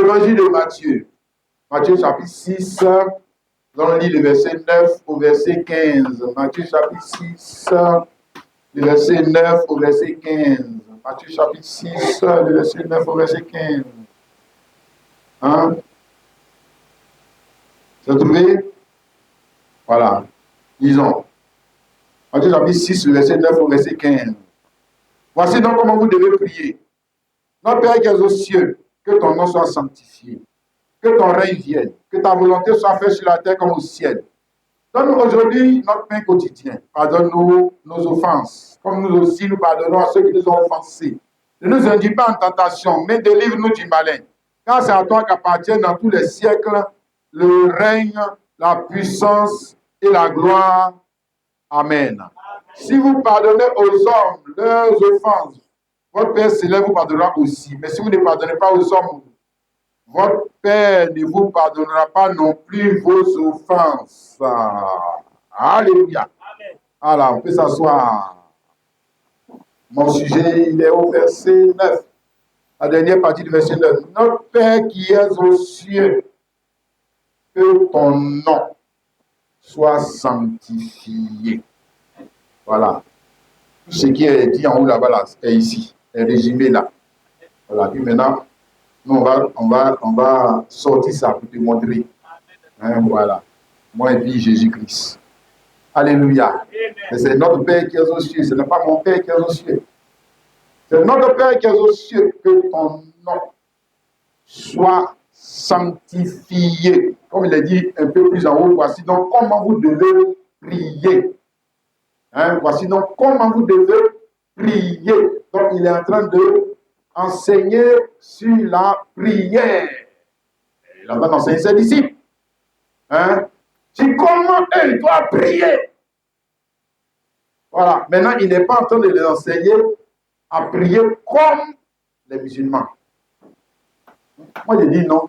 L'évangile de Matthieu. Matthieu chapitre 6, nous allons lire le verset 9 au verset 15. Matthieu chapitre 6, le verset 9 au verset 15. Matthieu chapitre 6, le verset 9 au verset 15. Hein? Vous avez trouvé? Voilà. Lisons. Matthieu chapitre 6, le verset 9 au verset 15. Voici donc comment vous devez prier. Notre Père qui es aux cieux, que ton nom soit sanctifié, que ton règne vienne, que ta volonté soit faite sur la terre comme au ciel. Donne-nous aujourd'hui notre pain quotidien. Pardonne-nous nos offenses, comme nous aussi nous pardonnons à ceux qui nous ont offensés. Ne nous induis pas en tentation, mais délivre-nous du malin. Car c'est à toi qu'appartiennent dans tous les siècles le règne, la puissance et la gloire. Amen. Si vous pardonnez aux hommes leurs offenses, votre Père céleste vous pardonnera aussi. Mais si vous ne pardonnez pas aux hommes, votre Père ne vous pardonnera pas non plus vos offenses. Alléluia. Alors, on peut s'asseoir. Mon sujet, il est au verset 9. La dernière partie du verset 9. Notre Père qui es aux cieux, que ton nom soit sanctifié. Voilà. Tout ce qui est dit en haut là-bas, là, est ici. Est résumé là. Voilà. Puis maintenant, nous, on va sortir ça pour te montrer. Hein, voilà. Moi et puis Jésus-Christ. Alléluia. Et c'est notre Père qui est aux cieux. Ce n'est pas mon Père qui est aux cieux. C'est notre Père qui est aux cieux. Que ton nom soit sanctifié. Comme il est dit un peu plus en haut, voici donc comment vous devez prier. Hein, voici donc comment vous devez prier. Donc il est en train de enseigner sur la prière. Il est en train d'enseigner ses disciples. Hein? C'est comment eux doivent prier. Voilà. Maintenant, il n'est pas en train de les enseigner à prier comme les musulmans. Moi, je dis non.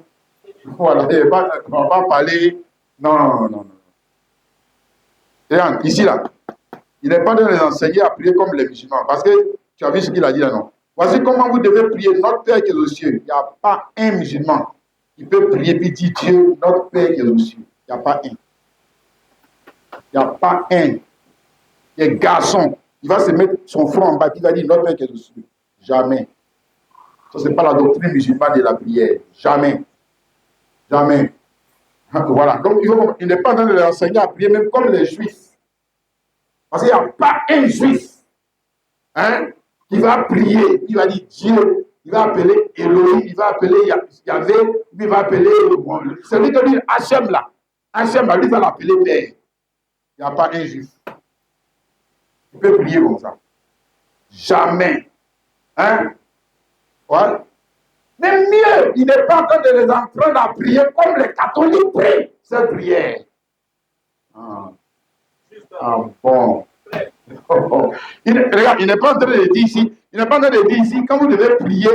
Voilà. On ne va pas parler. Non. Regarde, ici, là. Il n'est pas en train de les enseigner à prier comme les musulmans. Parce que tu as vu ce qu'il a dit là, non? Voici comment vous devez prier. Notre Père qui est aux cieux. Il n'y a pas un musulman qui peut prier puis dire Dieu, notre Père qui est aux cieux. Il n'y a pas un. Il n'y a pas un qui est garçon. Il va se mettre son front en bas, il va dire notre Père qui est aux cieux. Jamais. Ça, ce n'est pas la doctrine musulmane de la prière. Jamais. Jamais. Voilà. Donc, il n'est pas en train de les enseigner à prier, même comme les juifs. Parce qu'il n'y a pas un juif qui va prier, il va dire Dieu, il va appeler Elohim, il va appeler Yahvé, il va appeler. C'est lui qui dit Hachem là. Hachem là, lui va l'appeler Père. Il n'y a pas un juif. Il peut prier comme ça. Jamais. Hein? Ouais. Mais mieux, il n'est pas en train de les apprendre à prier comme les catholiques prient cette prière. Bon. Regarde, il n'est pas en train de dire ici, quand vous devez prier,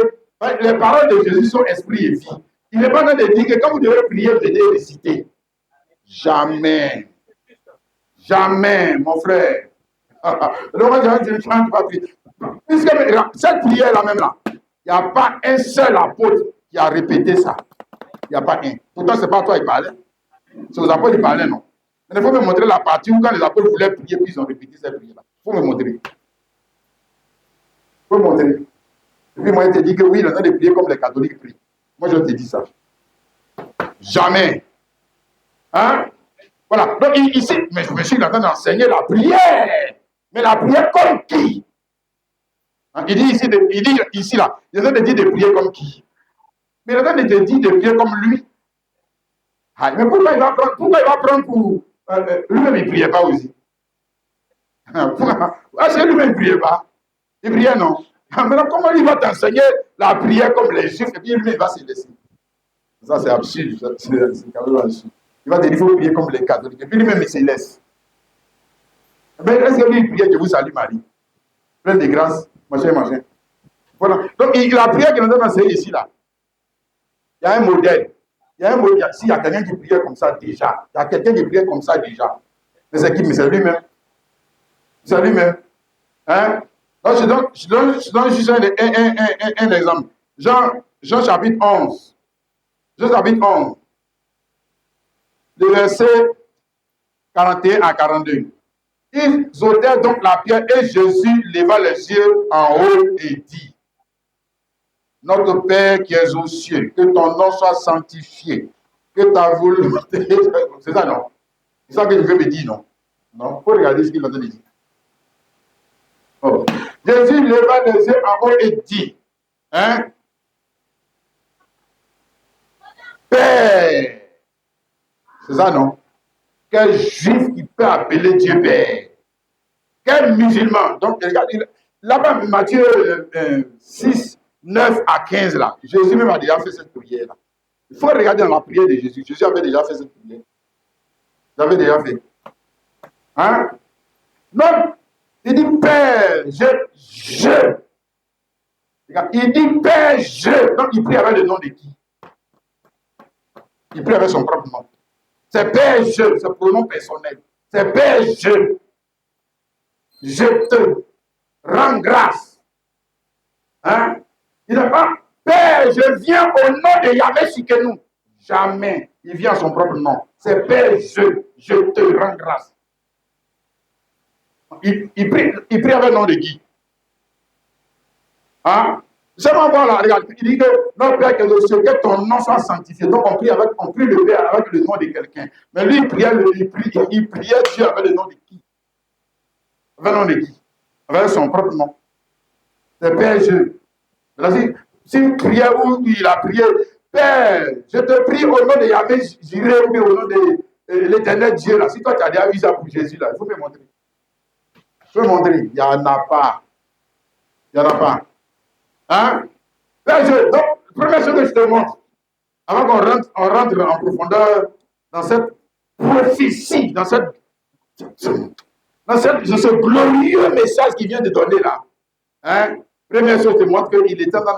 les paroles de Jésus sont esprit et vie. Il n'est pas en train de dire que quand vous devez prier, venez réciter. Jamais. Jamais, mon frère. Puisque cette prière-là même là, il n'y a pas un seul apôtre qui a répété ça. Il n'y a pas un. Pourtant, ce n'est pas toi qui parlais. C'est aux apôtres qui parlaient, non. Mais il faut me montrer la partie où quand les apôtres voulaient prier, puis ils ont répété cette prière-là. Il faut me montrer. Il faut me montrer. Et puis moi, je te dis que oui, il est en train de prier comme les catholiques prient. Moi, je te dis ça. Jamais. Hein? Voilà. Donc ici, mais je suis en train d'enseigner la prière. Mais la prière comme qui? Hein? Il dit ici, là, il est en train de dire de prier comme qui? Mais il est en train de te dire de prier comme lui. Ah, mais pourquoi il va prendre pour... lui-même, il ne priait pas aussi. C'est lui-même, il ne priait pas. Il priait, non. Maintenant, comment il va t'enseigner la prière comme les juifs et puis lui-même, il va se laisser? Ça, c'est absurde. C'est quand même absurde. Il va te dire qu'il faut prier comme les catholiques. Et puis lui-même, il se laisse. Mais est-ce que lui, il priait que vous saluez Marie? Plein de grâce, machin. Voilà. Donc, la prière qu'il est en train d'enseigner ici, là, il y a un modèle. S'il y a quelqu'un qui priait comme ça déjà, il y a quelqu'un qui priait comme ça déjà. Mais c'est qui? Mais c'est lui-même. C'est lui-même. Hein? Donc, je donne juste un exemple. Jean chapitre 11. chapitre 11, le verset 41 à 42. Ils ôtèrent donc la pierre et Jésus leva les yeux en haut et dit, notre Père qui es aux cieux, que ton nom soit sanctifié, que ta volonté... C'est ça, non? C'est ça que je veux me dire, non? Non, il faut regarder ce qu'il a dit. Oh. Jésus leva les yeux en haut et dit, hein? Père. C'est ça, non? Quel juif qui peut appeler Dieu Père? Quel musulman? Donc, regardez, là-bas, Matthieu 6, 9 à 15, là, Jésus même a déjà fait cette prière-là. Il faut regarder dans la prière de Jésus. Jésus avait déjà fait cette prière. Il avait déjà fait. Hein? Non, il dit Père, je. Regarde, il dit Père, je. Donc, il prie avec le nom de qui? Il prie avec son propre nom. C'est Père, je, c'est pronom personnel. C'est Père, je te rends grâce. Hein? Il n'est pas Père, je viens au nom de Yahvé Shikenu. Jamais. Il vient à son propre nom. C'est Père, je te rends grâce. Il prie avec le nom de qui? Hein? Seulement voilà, regarde, il dit que notre Père qui est aux cieux, que ton nom soit sanctifié. Donc on prie le Père avec le nom de quelqu'un. Mais lui, il priait Dieu avec le nom de qui? Avec le nom de qui? Avec son propre nom. C'est Père Dieu. S'il priait où il a prié, Père, je te prie au nom de Yahvé, j'irai au nom de l'éternel Dieu. Là. Si toi tu as déjà vu ça pour Jésus, là, il faut me montrer. Je peux montrer. Il n'y en a pas. Il n'y en a pas. Hein? Père, donc, première chose que je te montre, avant qu'on rentre en profondeur dans cette prophétie, dans ce glorieux message qu'il vient de donner là. Hein? Première chose, je te montre qu'il est en train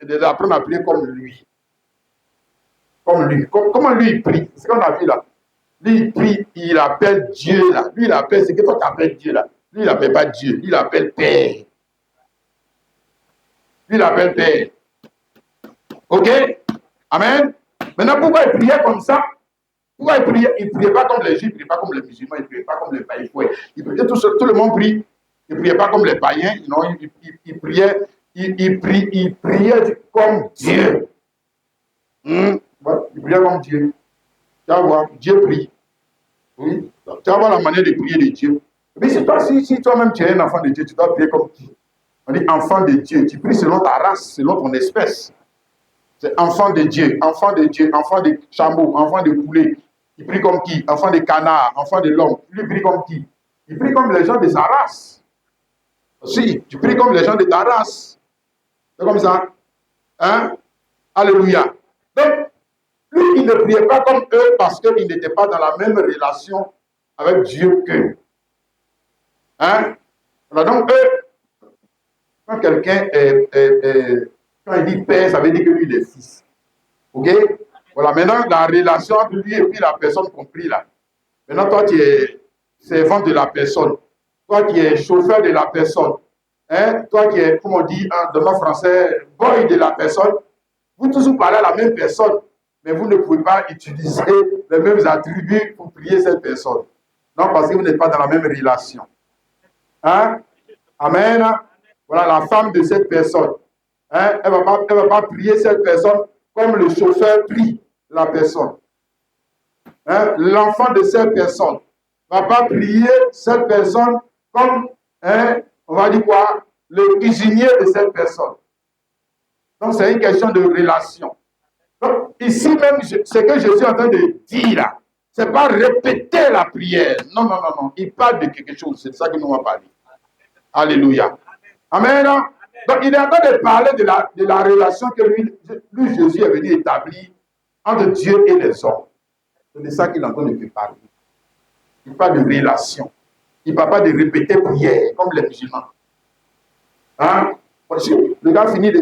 d'apprendre à prier comme lui. Comme lui. Comment lui il prie? C'est ce qu'on a vu là. Lui il prie, il appelle Dieu là. Lui il appelle, c'est que toi tu appelles Dieu là. Lui il n'appelle pas Dieu, lui il appelle Père. Lui il appelle Père. Ok? Amen. Maintenant, pourquoi il priait comme ça? Pourquoi il priait? Il ne priait pas comme les Juifs, il ne priait pas comme les musulmans, il ne priait pas comme les païens. Il priait tout le monde prie. Il ne priait pas comme les païens, non, il priait comme Dieu. Il priait comme Dieu. Tu vas voir, Dieu prie. Oui. Tu vas voir la manière de prier de Dieu. Mais si toi-même tu es un enfant de Dieu, tu dois prier comme qui? On dit enfant de Dieu. Tu pries selon ta race, selon ton espèce. C'est enfant de Dieu, enfant de chameau, enfant de poulet. Il prie comme qui? Enfant de canard, enfant de l'homme. Il prie comme qui? Il prie comme les gens de sa race. Si, tu pries comme les gens de ta race. C'est comme ça. Hein? Alléluia. Donc, lui, il ne priait pas comme eux parce qu'il n'était pas dans la même relation avec Dieu qu'eux. Hein? Alors donc, eux, quand quelqu'un quand il dit père, ça veut dire que lui, il est fils. Ok? Voilà, maintenant, la relation entre lui et puis la personne compris là. Maintenant, toi, tu es servant de la personne. Toi qui es chauffeur de la personne. Hein? Toi qui es, comme on dit dans le français, boy de la personne. Vous tous parlez à la même personne, mais vous ne pouvez pas utiliser les mêmes attributs pour prier cette personne. Non, parce que vous n'êtes pas dans la même relation. Hein? Amen. Voilà la femme de cette personne. Hein? Elle ne va pas prier cette personne comme le chauffeur prie la personne. Hein? L'enfant de cette personne ne va pas prier cette personne comme, hein, on va dire quoi, le cuisinier de cette personne. Donc, c'est une question de relation. Donc, ici même, ce que je suis en train de dire là, ce n'est pas répéter la prière. Non, non, non, non. Il parle de quelque chose. C'est de ça que nous allons parler. Alléluia. Amen. Donc, il est en train de parler de la relation que lui, Jésus, est venu établir entre Dieu et les hommes. C'est de ça qu'il est en train de parler. Il parle de relation. Il ne parle pas de répéter prière, comme les musulmans. Hein? Le gars finit de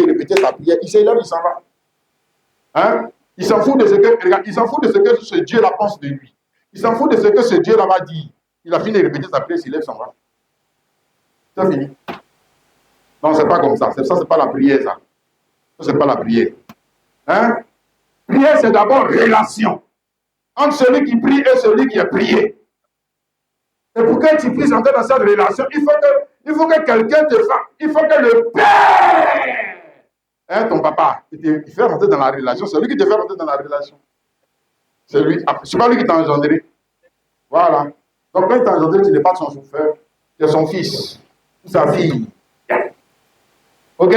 répéter sa prière, il s'élève, il s'en va. Hein? Il s'en fout de ce que ce Dieu-là pense de lui. Il s'en fout de ce que ce Dieu-là va dire. Il a fini de répéter sa prière, il s'élève, il s'en va. C'est fini. Non, c'est pas comme ça. Ça, c'est pas la prière, ça. Ça, c'est pas la prière. Hein? Prière, c'est d'abord relation entre celui qui prie et celui qui est prié. Et pour que tu puisses entrer dans cette relation, il faut que quelqu'un te fasse, il faut que le Père, hein, ton papa, il te fait rentrer dans la relation, c'est lui qui te fait rentrer dans la relation. C'est pas lui qui t'a engendré. Voilà. Donc quand il t'a engendré, tu n'es pas son chauffeur, tu es son fils, ou sa fille. Ok?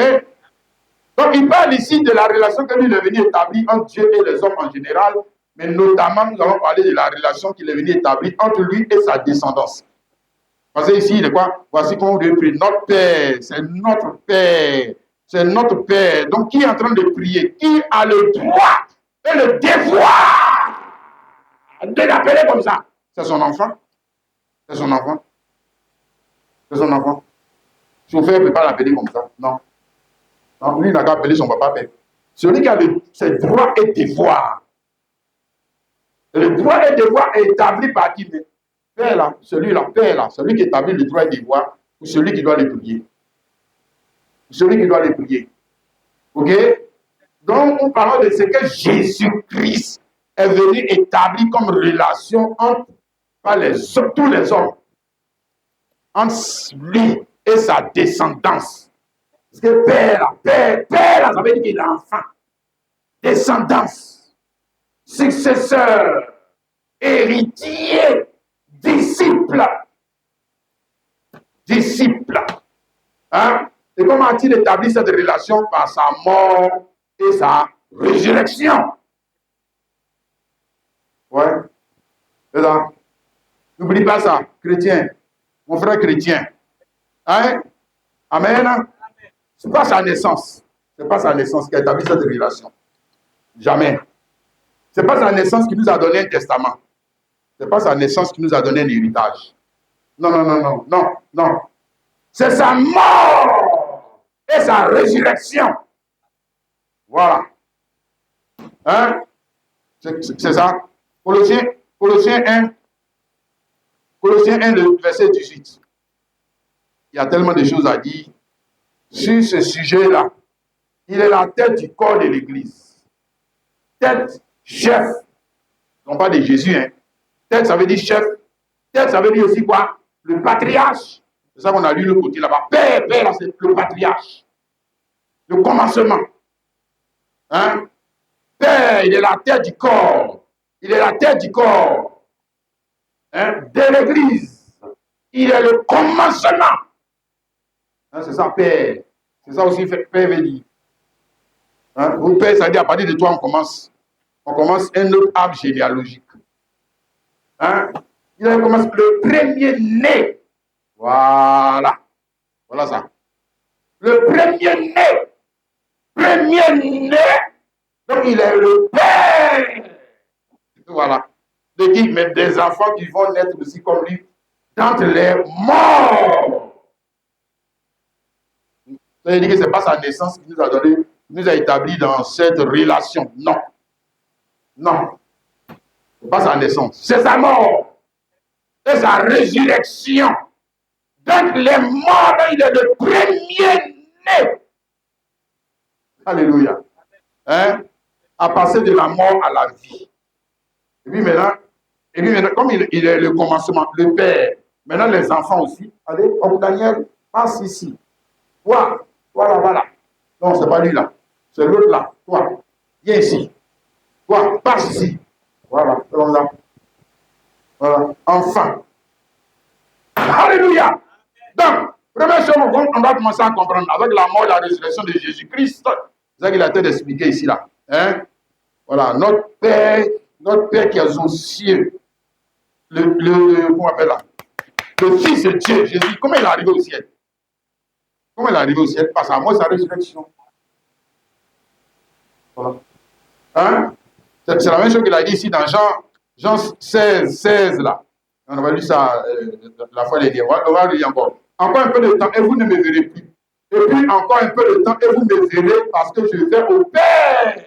Donc il parle ici de la relation que lui est venu établir entre Dieu et les hommes en général, mais notamment nous allons parler de la relation qu'il est venu établir entre lui et sa descendance. Parce que ici, il est quoi? Voici comment on prie. Notre Père, c'est notre Père. C'est notre Père. Donc, qui est en train de prier? Qui a le droit et le devoir de l'appeler comme ça? C'est son enfant. C'est son enfant. C'est son enfant. Chauffeur ne peut pas l'appeler comme ça. Non. Non, lui, il n'a qu'à appeler son papa Père. Celui qui a ses droits et devoirs. Le droit et devoir est établi par qui? Père là, celui-là, Père là, celui qui établit le droit et devoir, ou celui qui doit les prier. Celui qui doit les prier. Ok? Donc, nous parlons de ce que Jésus-Christ est venu établir comme relation entre tous les hommes, entre lui et sa descendance. Parce que Père, là, ça veut dire qu'il est enfant. Descendance, successeur, héritier, disciple. Disciple. Hein? Et comment a-t-il établi cette relation? Par sa mort et sa résurrection. Ouais. C'est ça. N'oublie pas ça, chrétien. Mon frère chrétien. Hein? Amen. Ce n'est pas sa naissance. Ce n'est pas sa naissance qui a établi cette relation. Jamais. Ce n'est pas sa naissance qui nous a donné un testament. Ce n'est pas sa naissance qui nous a donné un héritage. Non, non, non, non, non, non. C'est sa mort et sa résurrection. Voilà. Hein? C'est ça. Colossiens 1, le verset 18. Il y a tellement de choses à dire sur ce sujet-là. Il est la tête du corps de l'Église. Tête, chef. Non pas de Jésus. Hein. Tête, ça veut dire chef. Tête, ça veut dire aussi quoi? Le patriarche. C'est ça qu'on a lu le côté là-bas. Père, là, c'est le patriarche. Le commencement. Hein? Père, il est la tête du corps. Il est la tête du corps. Hein? De l'Église. Il est le commencement. Hein, c'est ça, Père. C'est ça aussi, Père veut dire. Hein? Vous, Père, ça veut dire à partir de toi, on commence un autre arbre généalogique. Hein? Il commence le premier-né. Voilà. Voilà ça. Le premier-né. Premier-né. Donc, il est le Père. Voilà. De qui? Mais des enfants qui vont naître aussi comme lui d'entre les morts. Ça veut dire que ce n'est pas sa naissance qui nous a donné, qui nous a établi dans cette relation. Non. Non. Ce n'est pas sa naissance. C'est sa mort. C'est sa résurrection. Donc les morts, il est le premier-né. Alléluia. Hein? À passer de la mort à la vie. Et puis maintenant comme il est le commencement, le Père, maintenant les enfants aussi. Allez, oh Daniel, passe ici. Toi, voilà. Non, ce n'est pas lui là. C'est l'autre là. Toi, viens ici. Toi, passe ici. Voilà, c'est comme ça. Voilà, enfin. Alléluia. Donc, première chose, on doit commencer à comprendre avec la mort et la résurrection de Jésus-Christ. C'est ça qu'il a été d'expliquer ici là. Hein? Voilà, notre Père qui est aux cieux. Comment on appelle là? Le Fils de Dieu, Jésus, comment il est arrivé au ciel? Comment il est arrivé au ciel? Par sa mort et sa résurrection. Voilà. Hein? C'est la même chose qu'il a dit ici dans Jean 16 là. On va lire ça la fois dernière. On va lire encore. Encore un peu de temps et vous ne me verrez plus. Et puis encore un peu de temps et vous me verrez parce que je vais au Père.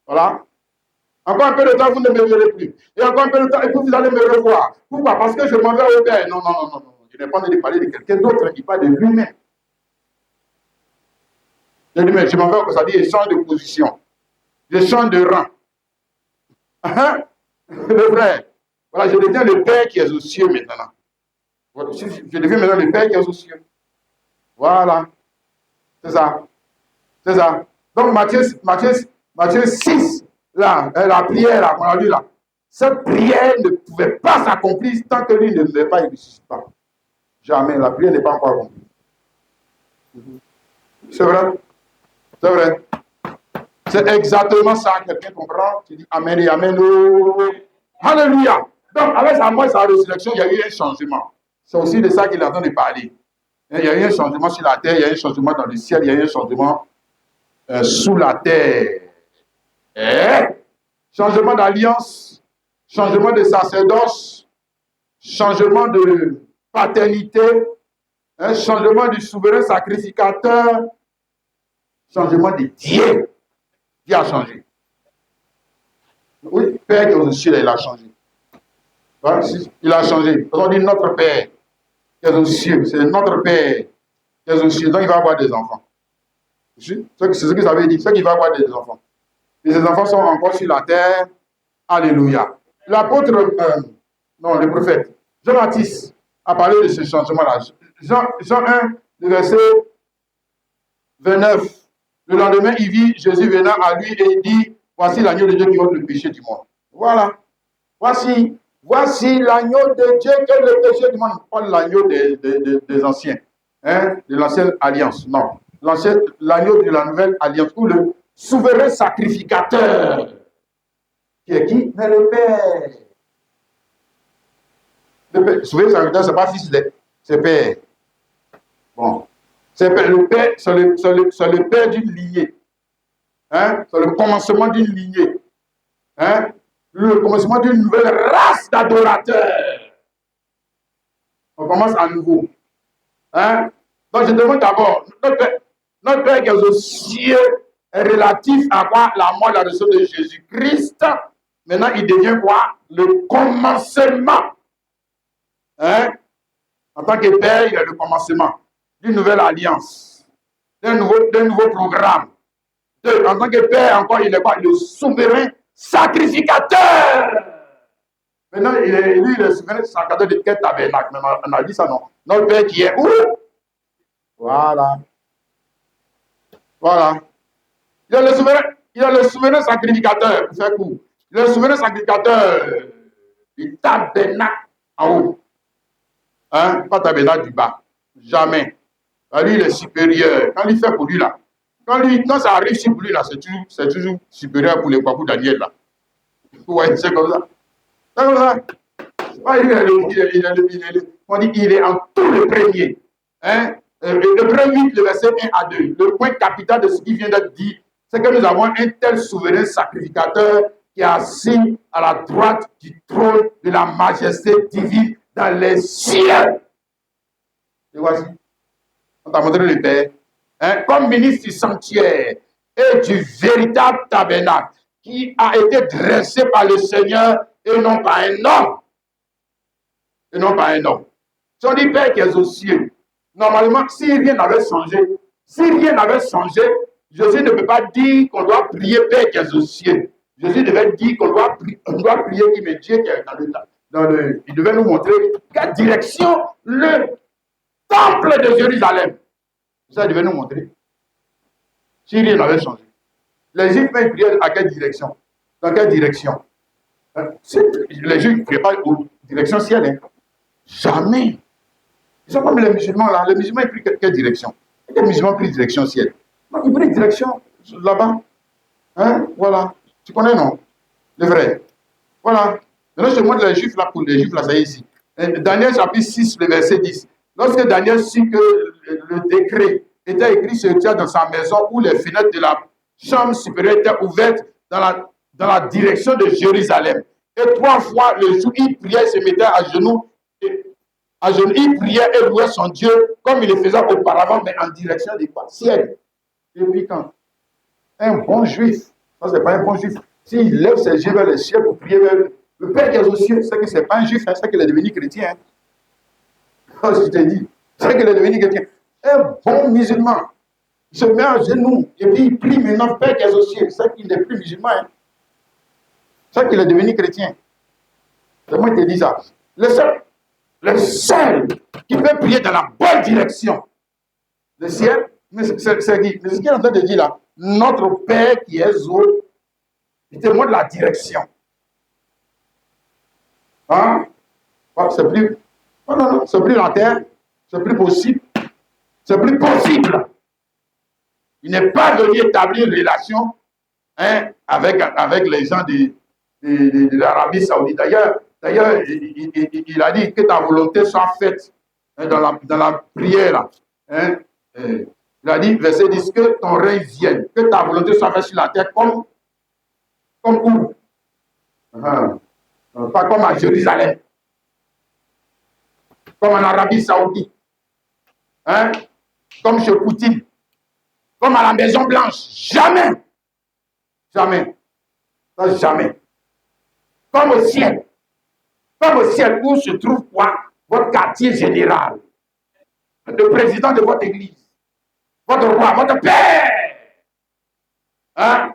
Voilà. Encore un peu de temps, vous ne me verrez plus. Et encore un peu de temps et puis vous allez me revoir. Pourquoi? Parce que je m'en vais au Père. Non. Je n'ai pas envie de parler de quelqu'un d'autre qui parle de lui-même. J'ai dit, mais je m'en vais, ça dit, je change de position. Je change de rang. Le frère, voilà, je deviens le Père qui est aux cieux maintenant. Je deviens maintenant le Père qui est aux cieux. Voilà. C'est ça. C'est ça. Donc, Matthieu 6, là, la prière là, qu'on a lu là, cette prière ne pouvait pas s'accomplir tant que lui ne devait pas y ressusciter. Jamais. La prière n'est pas encore accomplie. C'est vrai. C'est vrai. C'est exactement ça. Quelqu'un comprend? Tu dis Amen et Amen. Oh. Alléluia. Donc, avec sa résurrection, il y a eu un changement. C'est aussi de ça qu'il est en train de parler. Il y a eu un changement sur la terre, il y a eu un changement dans le ciel, il y a eu un changement sous la terre. Changement d'alliance, changement de sacerdoce, changement de paternité, changement du souverain sacrificateur, changement de Dieu. Dieu a changé. Oui, Père qui est aux cieux, il a changé. Ouais, il a changé. On dit notre Père qui est aux cieux, c'est notre Père qui est aux cieux, donc il va avoir des enfants. C'est ce que ça veut dire, c'est qu'il va avoir des enfants. Et ces enfants sont encore sur la terre. Alléluia. L'apôtre, le prophète, Jean-Baptiste a parlé de ce changement-là. Jean 1, le verset 29. Le lendemain, il vit Jésus venant à lui et il dit, voici l'agneau de Dieu qui ôte le péché du monde. Voilà. Voici l'agneau de Dieu qui ôte le péché du monde. Pas l'agneau des anciens, de l'ancienne alliance. Non. L'agneau de la nouvelle alliance, ou le souverain sacrificateur. Qui est qui? Mais le Père. Le souverain sacrificateur, ce n'est pas fils, c'est Père. Bon. C'est le Père, c'est le Père d'une lignée. C'est le commencement d'une lignée. Le commencement d'une nouvelle race d'adorateurs. On commence à nouveau. Donc je demande d'abord, notre Père qui est aux cieux est relatif à quoi? La mort et la résurrection de Jésus-Christ. Maintenant, il devient quoi? Le commencement. En tant que Père, il est le commencement d'une nouvelle alliance, d'un nouveau programme. En tant que Père, encore, il est quoi? Le souverain sacrificateur. Maintenant, lui, il est le souverain sacrificateur de quel tabernacle? On a dit ça, non? Notre Père qui est où? Voilà. Voilà. Il y a le souverain sacrificateur, pour faire court. Le souverain sacrificateur du tabernacle en haut. Pas tabernacle du bas. Jamais. Lui, il est supérieur. Quand il fait pour lui, là, quand ça arrive sur lui, là, c'est toujours supérieur pour Daniel, là. Vous voyez, c'est comme ça. C'est comme ça. Il est en tout le premier. Hébreux 8, le verset 1 à 2. Le point capital de ce qui vient d'être dit, c'est que nous avons un tel souverain sacrificateur qui est assis à la droite du trône de la majesté divine dans les cieux. Et voici. On t'a montré le Père. Comme ministre du sanctuaire et du véritable tabernacle qui a été dressé par le Seigneur et non par un homme. Et non par un homme. Si on dit Père qui est aux cieux, normalement, si rien n'avait changé, Jésus ne peut pas dire qu'on doit prier Père qui est aux cieux. Jésus devait dire qu'on doit prier qui met Dieu qui est dans le. Il devait nous montrer quelle direction le temple de Jérusalem. Ça devait nous montrer. Si rien n'avait changé. Les Juifs priaient à quelle direction? Dans quelle direction? Les Juifs ne priaient pas aux directions ciel. Jamais. Ils sont comme les musulmans là. Les musulmans, ils prient quelle direction? Les musulmans prient direction ciel. Non, ils prient direction là-bas. Voilà. Tu connais, non? Le vrai. Voilà. Maintenant, je montre les Juifs là pour les Juifs là, ça y est ici. Daniel chapitre 6, le verset 10. Lorsque Daniel sut que le décret était écrit sur le toit dans sa maison où les fenêtres de la chambre supérieure étaient ouvertes dans la direction de Jérusalem. Et 3 fois le jour, il priait, se mettait à genoux. Il priait et louait son Dieu comme il le faisait auparavant, mais en direction des quoi? Ciel. Depuis quand? Un bon juif. Ça, c'est pas un bon juif. S'il lève ses yeux vers le ciel pour prier vers le Père qui est aux cieux, c'est que ce n'est pas un juif, c'est qu'il est devenu chrétien. Oh, je te dis, c'est qu'il est devenu chrétien. Un bon musulman. Il se met à genoux et puis il prie maintenant, Père qui est aux cieux. C'est qu'il n'est plus musulman. Hein. C'est qu'il est devenu chrétien. C'est moi qui te dis ça. Le seul qui peut prier dans la bonne direction, le ciel, mais c'est qui? Mais ce qu'il est en train de dire là, notre Père qui est aux, il te montre la direction. Hein? C'est plus, non, c'est plus la terre, c'est plus possible. C'est plus possible. Il n'est pas venu établir une relation hein, avec les gens de l'Arabie Saoudite. D'ailleurs, il a dit que ta volonté soit faite hein, dans la prière. Hein, il a dit, verset 10, que ton règne vienne, que ta volonté soit faite sur la terre comme où? Pas comme à Jérusalem, comme en Arabie Saoudite, hein, comme chez Poutine, comme à la Maison Blanche. Jamais. Jamais. Ça, jamais. Comme au ciel. Comme au ciel où se trouve quoi? Votre quartier général. Le président de votre église. Votre roi, votre père. Hein?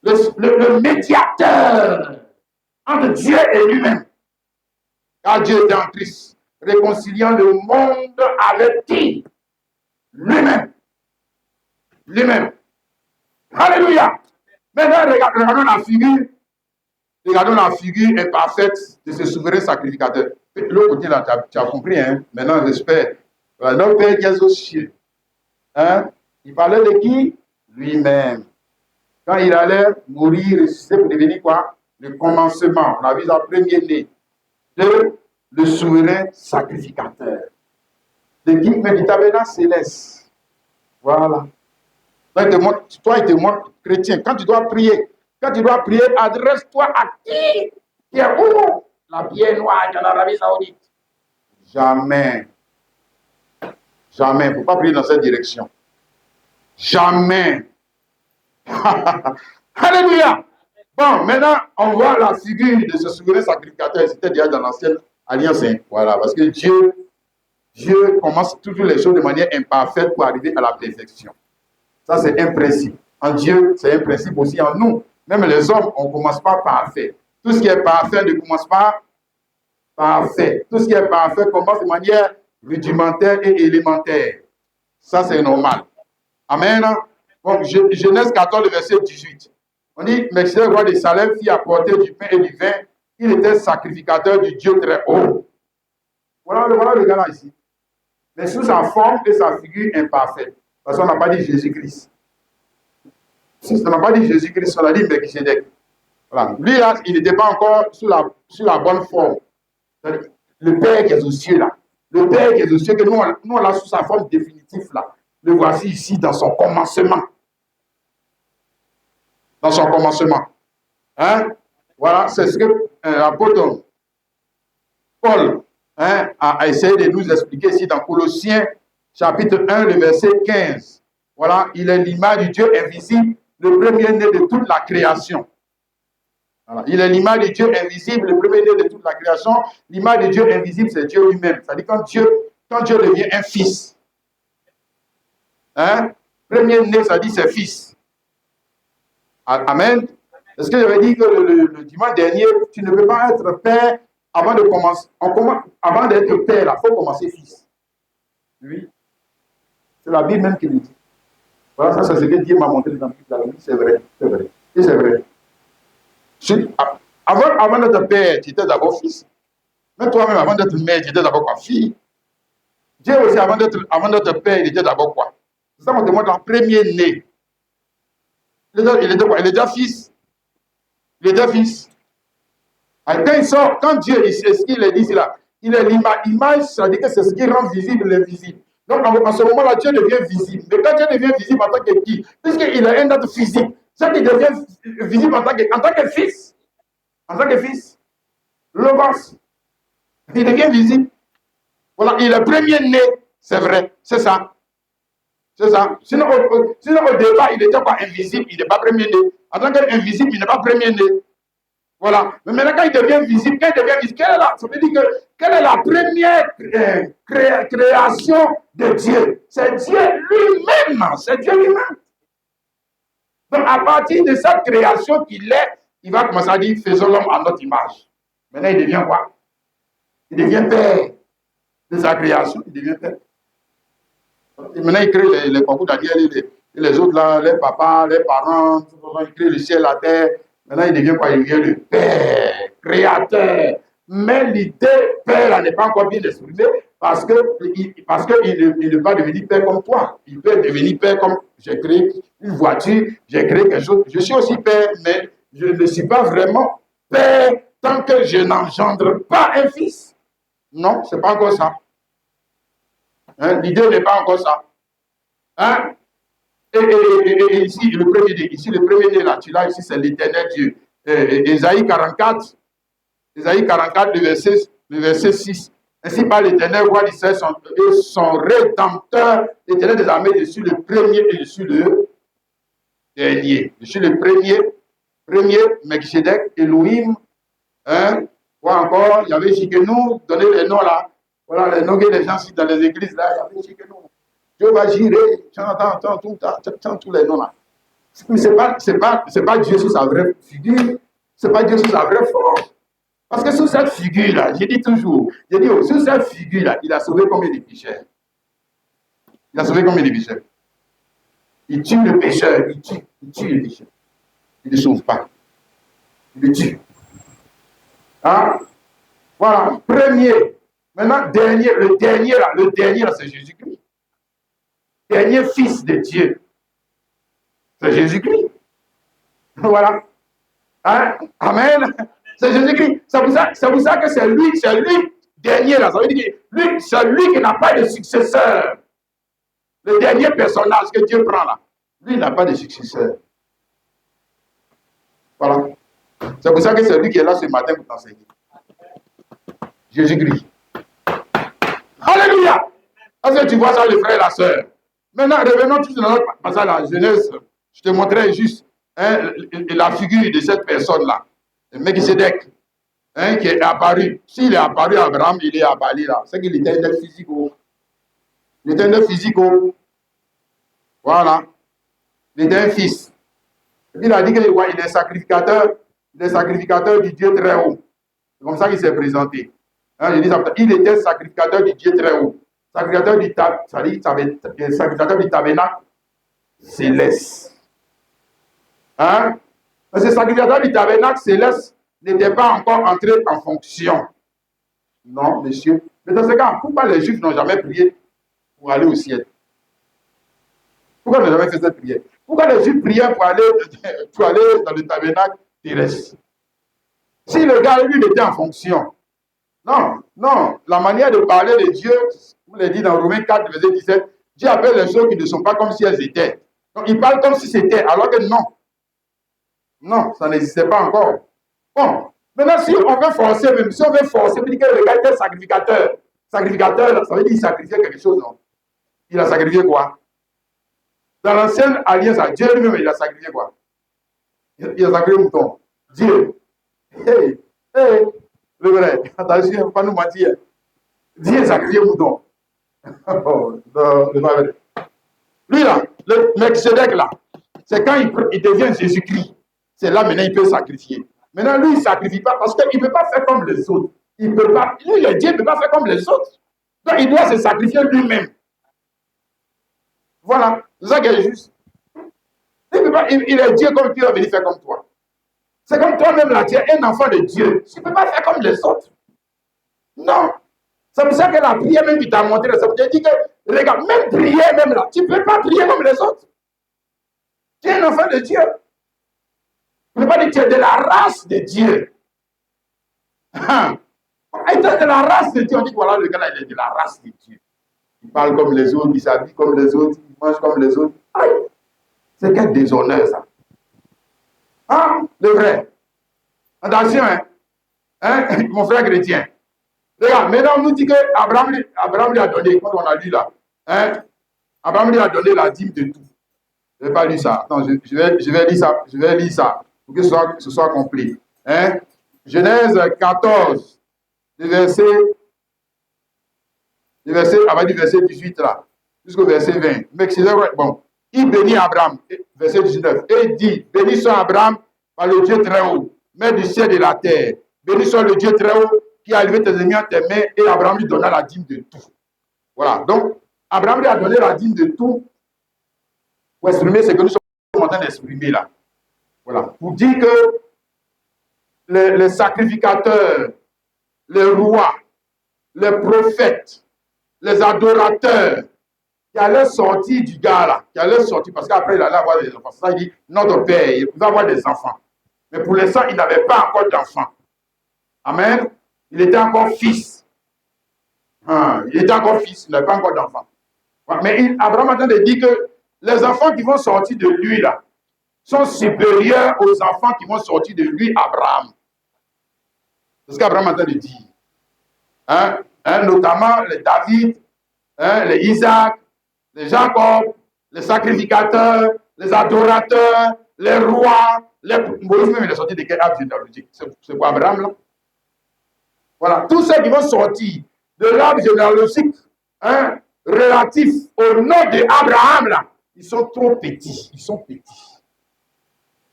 Le médiateur entre Dieu et lui-même. Car Dieu est en Christ, réconciliant le monde avec qui? Lui-même. Lui-même. Alléluia. Maintenant, regardons la figure imparfaite de ce souverain sacrificateur. L'autre côté, là, tu as compris, hein? Maintenant, j'espère. Notre Père qui est aux cieux. Hein? Il parlait de qui? Lui-même. Quand il allait mourir, ressusciter pour devenir quoi? Le commencement. On a vu ça premier-né de le souverain sacrificateur. De qui? Mais du tabernacle céleste. Voilà. Toi, il te montre chrétien. Quand tu dois prier, adresse-toi à qui? Qui est où? La pierre noire en Arabie Saoudite. Jamais. Jamais. Il ne faut pas prier dans cette direction. Jamais. Alléluia. Bon, maintenant, on voit la figure de ce souverain sacrificateur. C'était déjà dans l'ancienne alliance. Voilà, parce que Dieu commence toutes les choses de manière imparfaite pour arriver à la perfection. Ça, c'est un principe. En Dieu, c'est un principe aussi en nous. Même les hommes, on ne commence pas parfait. Tout ce qui est parfait ne commence pas parfait. Tout ce qui est parfait commence de manière rudimentaire et élémentaire. Ça, c'est normal. Amen. Donc, Genèse 14, verset 18. On dit, Melchizedek, roi de Salem, fit apporter du pain et du vin. Il était sacrificateur du Dieu très haut. Voilà le gars là ici. Mais sous sa forme et sa figure imparfaite. Parce qu'on n'a pas dit Jésus-Christ. Si on n'a pas dit Jésus-Christ, on a dit Melchizedek. Voilà. Lui, là, il n'était pas encore sur la bonne forme. Le Père qui est aux cieux, là. Le Père qui est aux cieux, que nous on l'a sous sa forme définitive, là. Le voici ici dans son commencement. Dans son commencement. Hein? Voilà, c'est ce que l'apôtre Paul hein, a essayé de nous expliquer ici dans Colossiens, chapitre 1, le verset 15. Voilà, il est l'image du Dieu invisible, le premier-né de toute la création. Voilà. Il est l'image du Dieu invisible, le premier-né de toute la création. L'image du Dieu invisible, c'est Dieu lui-même. C'est-à-dire quand Dieu devient un fils. Hein? Premier-né, ça dit c'est fils. Amen. Est-ce que j'avais dit que le dimanche dernier, tu ne peux pas être père avant de commencer. Avant d'être père, il faut commencer fils. Oui. C'est la Bible même qui le dit. Voilà, ça c'est ce que Dieu m'a montré dans la Bible. C'est vrai, c'est vrai. Et c'est vrai. Avant d'être père, tu étais d'abord fils. Mais toi-même, avant d'être mère, tu étais d'abord quoi? Fille. Dieu aussi, avant d'être père, il était d'abord quoi? C'est ça qu'on demande en premier-né. Il était quoi? Il était fils. Il était fils. Et quand il sort, quand Dieu, ce qu'il est dit là, il est l'image, ça veut dire que c'est ce qui rend visible l'invisible. Donc en ce moment-là, Dieu devient visible. Mais quand Dieu devient visible en tant que qui? Puisqu'il a un autre physique, ça qu'il devient visible en tant que fils. En tant que fils. Logos. Il devient visible. Voilà, il est premier-né, c'est vrai, c'est ça. C'est ça. Sinon, au départ, il était pas invisible, il n'est pas premier-né. En tant qu'invisible, il n'est pas premier-né. Voilà. Mais maintenant, quand il devient visible, quelle est la première création de Dieu? C'est Dieu lui-même. C'est Dieu lui-même. Donc, à partir de cette création qu'il est, il va commencer à dire, faisons l'homme à notre image. Maintenant, il devient quoi? Il devient père de sa création. Il devient père. Et maintenant, il crée les concours Daniel et les autres, là, les papas, les parents, il crée le ciel, la terre. Maintenant, il devient quoi? Il devient le père, créateur. Mais l'idée père n'est pas encore bien exprimée parce qu'il ne peut pas devenir père comme toi. Il peut devenir père comme j'ai créé une voiture, j'ai créé quelque chose. Je suis aussi père, mais je ne suis pas vraiment père tant que je n'engendre pas un fils. Non, ce n'est pas encore ça. Hein? L'idée n'est pas encore ça. Hein? Et ici, le premier né, là, tu l'as ici, c'est l'éternel Dieu. Ésaïe 44, le verset 6. Ainsi par l'éternel roi d'Israël, son rédempteur, l'éternel des armées, je suis le premier et je suis le dernier. Je suis le premier, Melchizedek, Elohim, hein? Ou encore, il y avait Shikenu, donnez les noms là. Voilà les noms que les gens citent dans les églises là, il y avait Shikenu. Dieu va girer, j'entends tous les noms là. Mais c'est pas Dieu sous sa vraie figure, c'est pas Dieu sous sa vraie forme. Parce que sous cette figure-là, je dis toujours, sous cette figure-là, il a sauvé combien de pécheurs? Il a sauvé combien de pécheurs? Il tue le pécheur, il tue le pécheur. Il ne sauve pas. Il le tue. Hein? Voilà, premier. Maintenant, le dernier là, c'est Jésus-Christ. Dernier fils de Dieu. C'est Jésus-Christ. Voilà. Hein? Amen. C'est Jésus-Christ. C'est pour ça que c'est lui, dernier là. Ça veut dire que lui, c'est lui qui n'a pas de successeur. Le dernier personnage que Dieu prend là. Lui, il n'a pas de successeur. Voilà. C'est pour ça que c'est lui qui est là ce matin pour t'enseigner. Jésus-Christ. Alléluia. Est-ce que tu vois ça, les frères et la sœur? Maintenant, revenons tout dans notre passage à la Genèse. Je te montrerai juste la figure de cette personne-là. Melchizedek, qui est apparu. S'il est apparu à Abraham, il est apparu là. C'est qu'il était un être physico. Il était un être physico. Voilà. Il était un fils. Et puis il a dit qu'il est sacrificateur. Il est sacrificateur du Dieu très haut. C'est comme ça qu'il s'est présenté. Hein, il était sacrificateur du Dieu très haut. Sacrificateur du tabernacle céleste. Hein? Parce que le sacrificateur du tabernacle céleste n'était pas encore entré en fonction. Non, monsieur. Mais dans ce cas, pourquoi les Juifs n'ont jamais prié pour aller au ciel? Pourquoi ils n'ont jamais fait cette prière? Pourquoi les Juifs priaient pour aller dans le tabernacle terrestre? Si le gars, lui, était en fonction. Non. La manière de parler de Dieu, vous l'avez dit dans Romains 4, verset 17, Dieu appelle les choses qui ne sont pas comme si elles étaient. Donc, il parle comme si c'était, alors que non. Non, ça n'existait pas encore. Bon, maintenant, si on veut forcer, on veut dire que le gars était sacrificateur. Sacrificateur, ça veut dire qu'il sacrifiait quelque chose, non? Il a sacrifié quoi? Dans l'ancienne alliance, Dieu lui-même, il a sacrifié quoi? Il a sacrifié un mouton. Dieu. Hey, le vrai, attention, pas nous mentir. Dieu a sacrifié un mouton. Lui là, le Melchizedek là, c'est quand il devient Jésus-Christ. C'est là maintenant il peut sacrifier. Maintenant lui il ne sacrifie pas parce qu'il ne peut pas faire comme les autres. Il peut pas, lui le Dieu ne peut pas faire comme les autres. Donc il doit se sacrifier lui-même. Voilà, c'est ça qui est juste. Il est Dieu comme Dieu va venir faire comme toi. C'est comme toi-même là, tu es un enfant de Dieu. Tu ne peux pas faire comme les autres. Non. C'est pour ça que la prière même qui t'a montré, ça veut dire que, regarde, même prier même là, tu ne peux pas prier comme les autres. Tu es un enfant de Dieu. Tu ne peux pas dire que tu es de la race de Dieu. Étant de la race de Dieu, on dit que voilà, le gars là, il est de la race de Dieu. Il parle comme les autres, il s'habille comme les autres, il mange comme les autres. Aïe, c'est quel déshonneur ça. Ah, le vrai. Attention, mon frère chrétien. Regarde, maintenant on nous dit que Abraham lui a donné, quand on a lu là, Abraham lui a donné la dîme de tout. Je n'ai pas lu ça. Attends, je vais lire ça pour que ce soit complet. Genèse 14, le verset 18 là, jusqu'au verset 20. Mais bon, il bénit Abraham, verset 19, et il dit, béni soit Abraham par le Dieu très haut, maître du ciel et de la terre. Béni soit le Dieu très haut qui a élevé tes ennemis en tes mains, et Abraham lui donna la dîme de tout. Voilà, donc Abraham lui a donné la dîme de tout pour exprimer ce que nous sommes en train d'exprimer là. Voilà, pour dire que les sacrificateurs, les rois, les prophètes, les adorateurs qui allaient sortir du gars là, qui allaient sortir, parce qu'après il allait avoir des enfants. Ça, il dit, notre père, il va avoir des enfants. Mais pour l'instant, il n'avait pas encore d'enfants. Amen. Il était encore fils. Il était encore fils, il n'avait pas encore d'enfants. Mais Abraham a de dire que les enfants qui vont sortir de lui là sont supérieurs aux enfants qui vont sortir de lui, Abraham. C'est ce qu'Abraham a de dire. Notamment les David, les Isaac, les Jacob, les sacrificateurs, les adorateurs, les rois, Moïse même il est sorti de quel arbre généalogique? C'est quoi Abraham là? Voilà, tous ceux qui vont sortir de l'arbre généalogique relatif au nom d'Abraham là, ils sont trop petits, ils sont petits.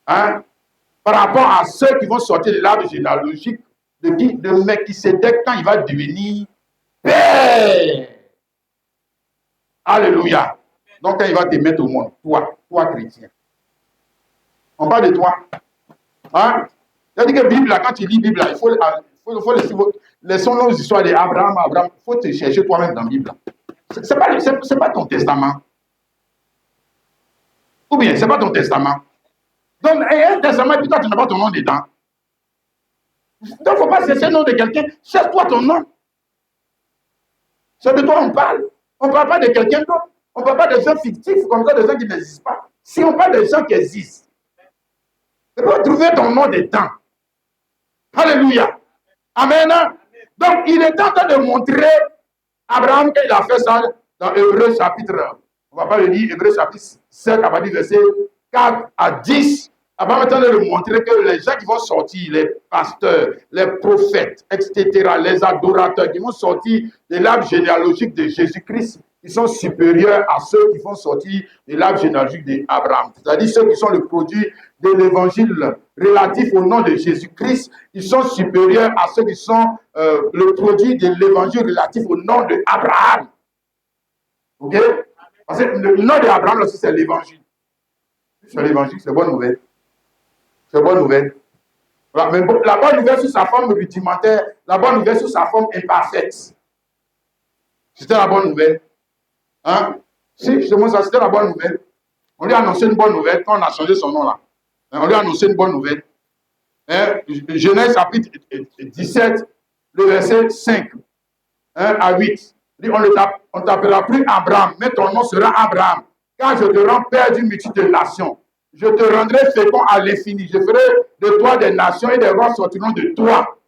Par rapport à ceux qui vont sortir de l'arbre généalogique de Melchisédek quand il va devenir père. Alléluia. Donc, quand il va te mettre au monde, toi chrétien. On parle de toi. C'est-à-dire que la Bible, là, quand tu lis la Bible, là, il faut laisser les histoires d'Abraham. Il faut te chercher toi-même dans la Bible. Ce n'est pas ton testament. Ou bien, ce n'est pas ton testament. Donc, un testament, et puis toi, tu n'as pas ton nom dedans. Donc, il ne faut pas chercher le nom de quelqu'un. Cherche-toi ton nom. C'est de toi on parle. On ne parle pas de quelqu'un d'autre. On ne parle pas de gens fictifs, comme ça, de gens qui n'existent pas. Si on parle de gens qui existent, tu peux trouver ton nom dedans. Alléluia. Amen. Donc, il est en train de montrer Abraham qu'il a fait ça dans Hébreu chapitre, on ne va pas le lire, Hébreu chapitre 7, à partir du verset 4 à 10. Abraham est en train de montrer que les gens qui vont sortir, les pasteurs, les prophètes, etc., les adorateurs qui vont sortir de l'arbre généalogique de Jésus-Christ, ils sont supérieurs à ceux qui vont sortir de l'arbre généalogique d'Abraham. C'est-à-dire ceux qui sont le produit de l'évangile relatif au nom de Jésus-Christ, ils sont supérieurs à ceux qui sont le produit de l'évangile relatif au nom d'Abraham. Ok? Parce que le nom d'Abraham aussi, c'est l'évangile. C'est l'évangile, c'est bonne nouvelle. C'est bonne nouvelle. Voilà. Mais la bonne nouvelle sous sa forme rudimentaire, la bonne nouvelle sous sa forme imparfaite. C'était la bonne nouvelle. Si, justement, ça, c'était la bonne nouvelle. On lui a annoncé une bonne nouvelle quand on a changé son nom là. On lui a annoncé une bonne nouvelle. Genèse chapitre 17, le verset 5 à 8. On ne t'appellera plus Abraham, mais ton nom sera Abraham. Car je te rends père d'une multitude de nations. Je te rendrai fécond à l'infini. Je ferai de toi des nations et des rois sortiront de toi.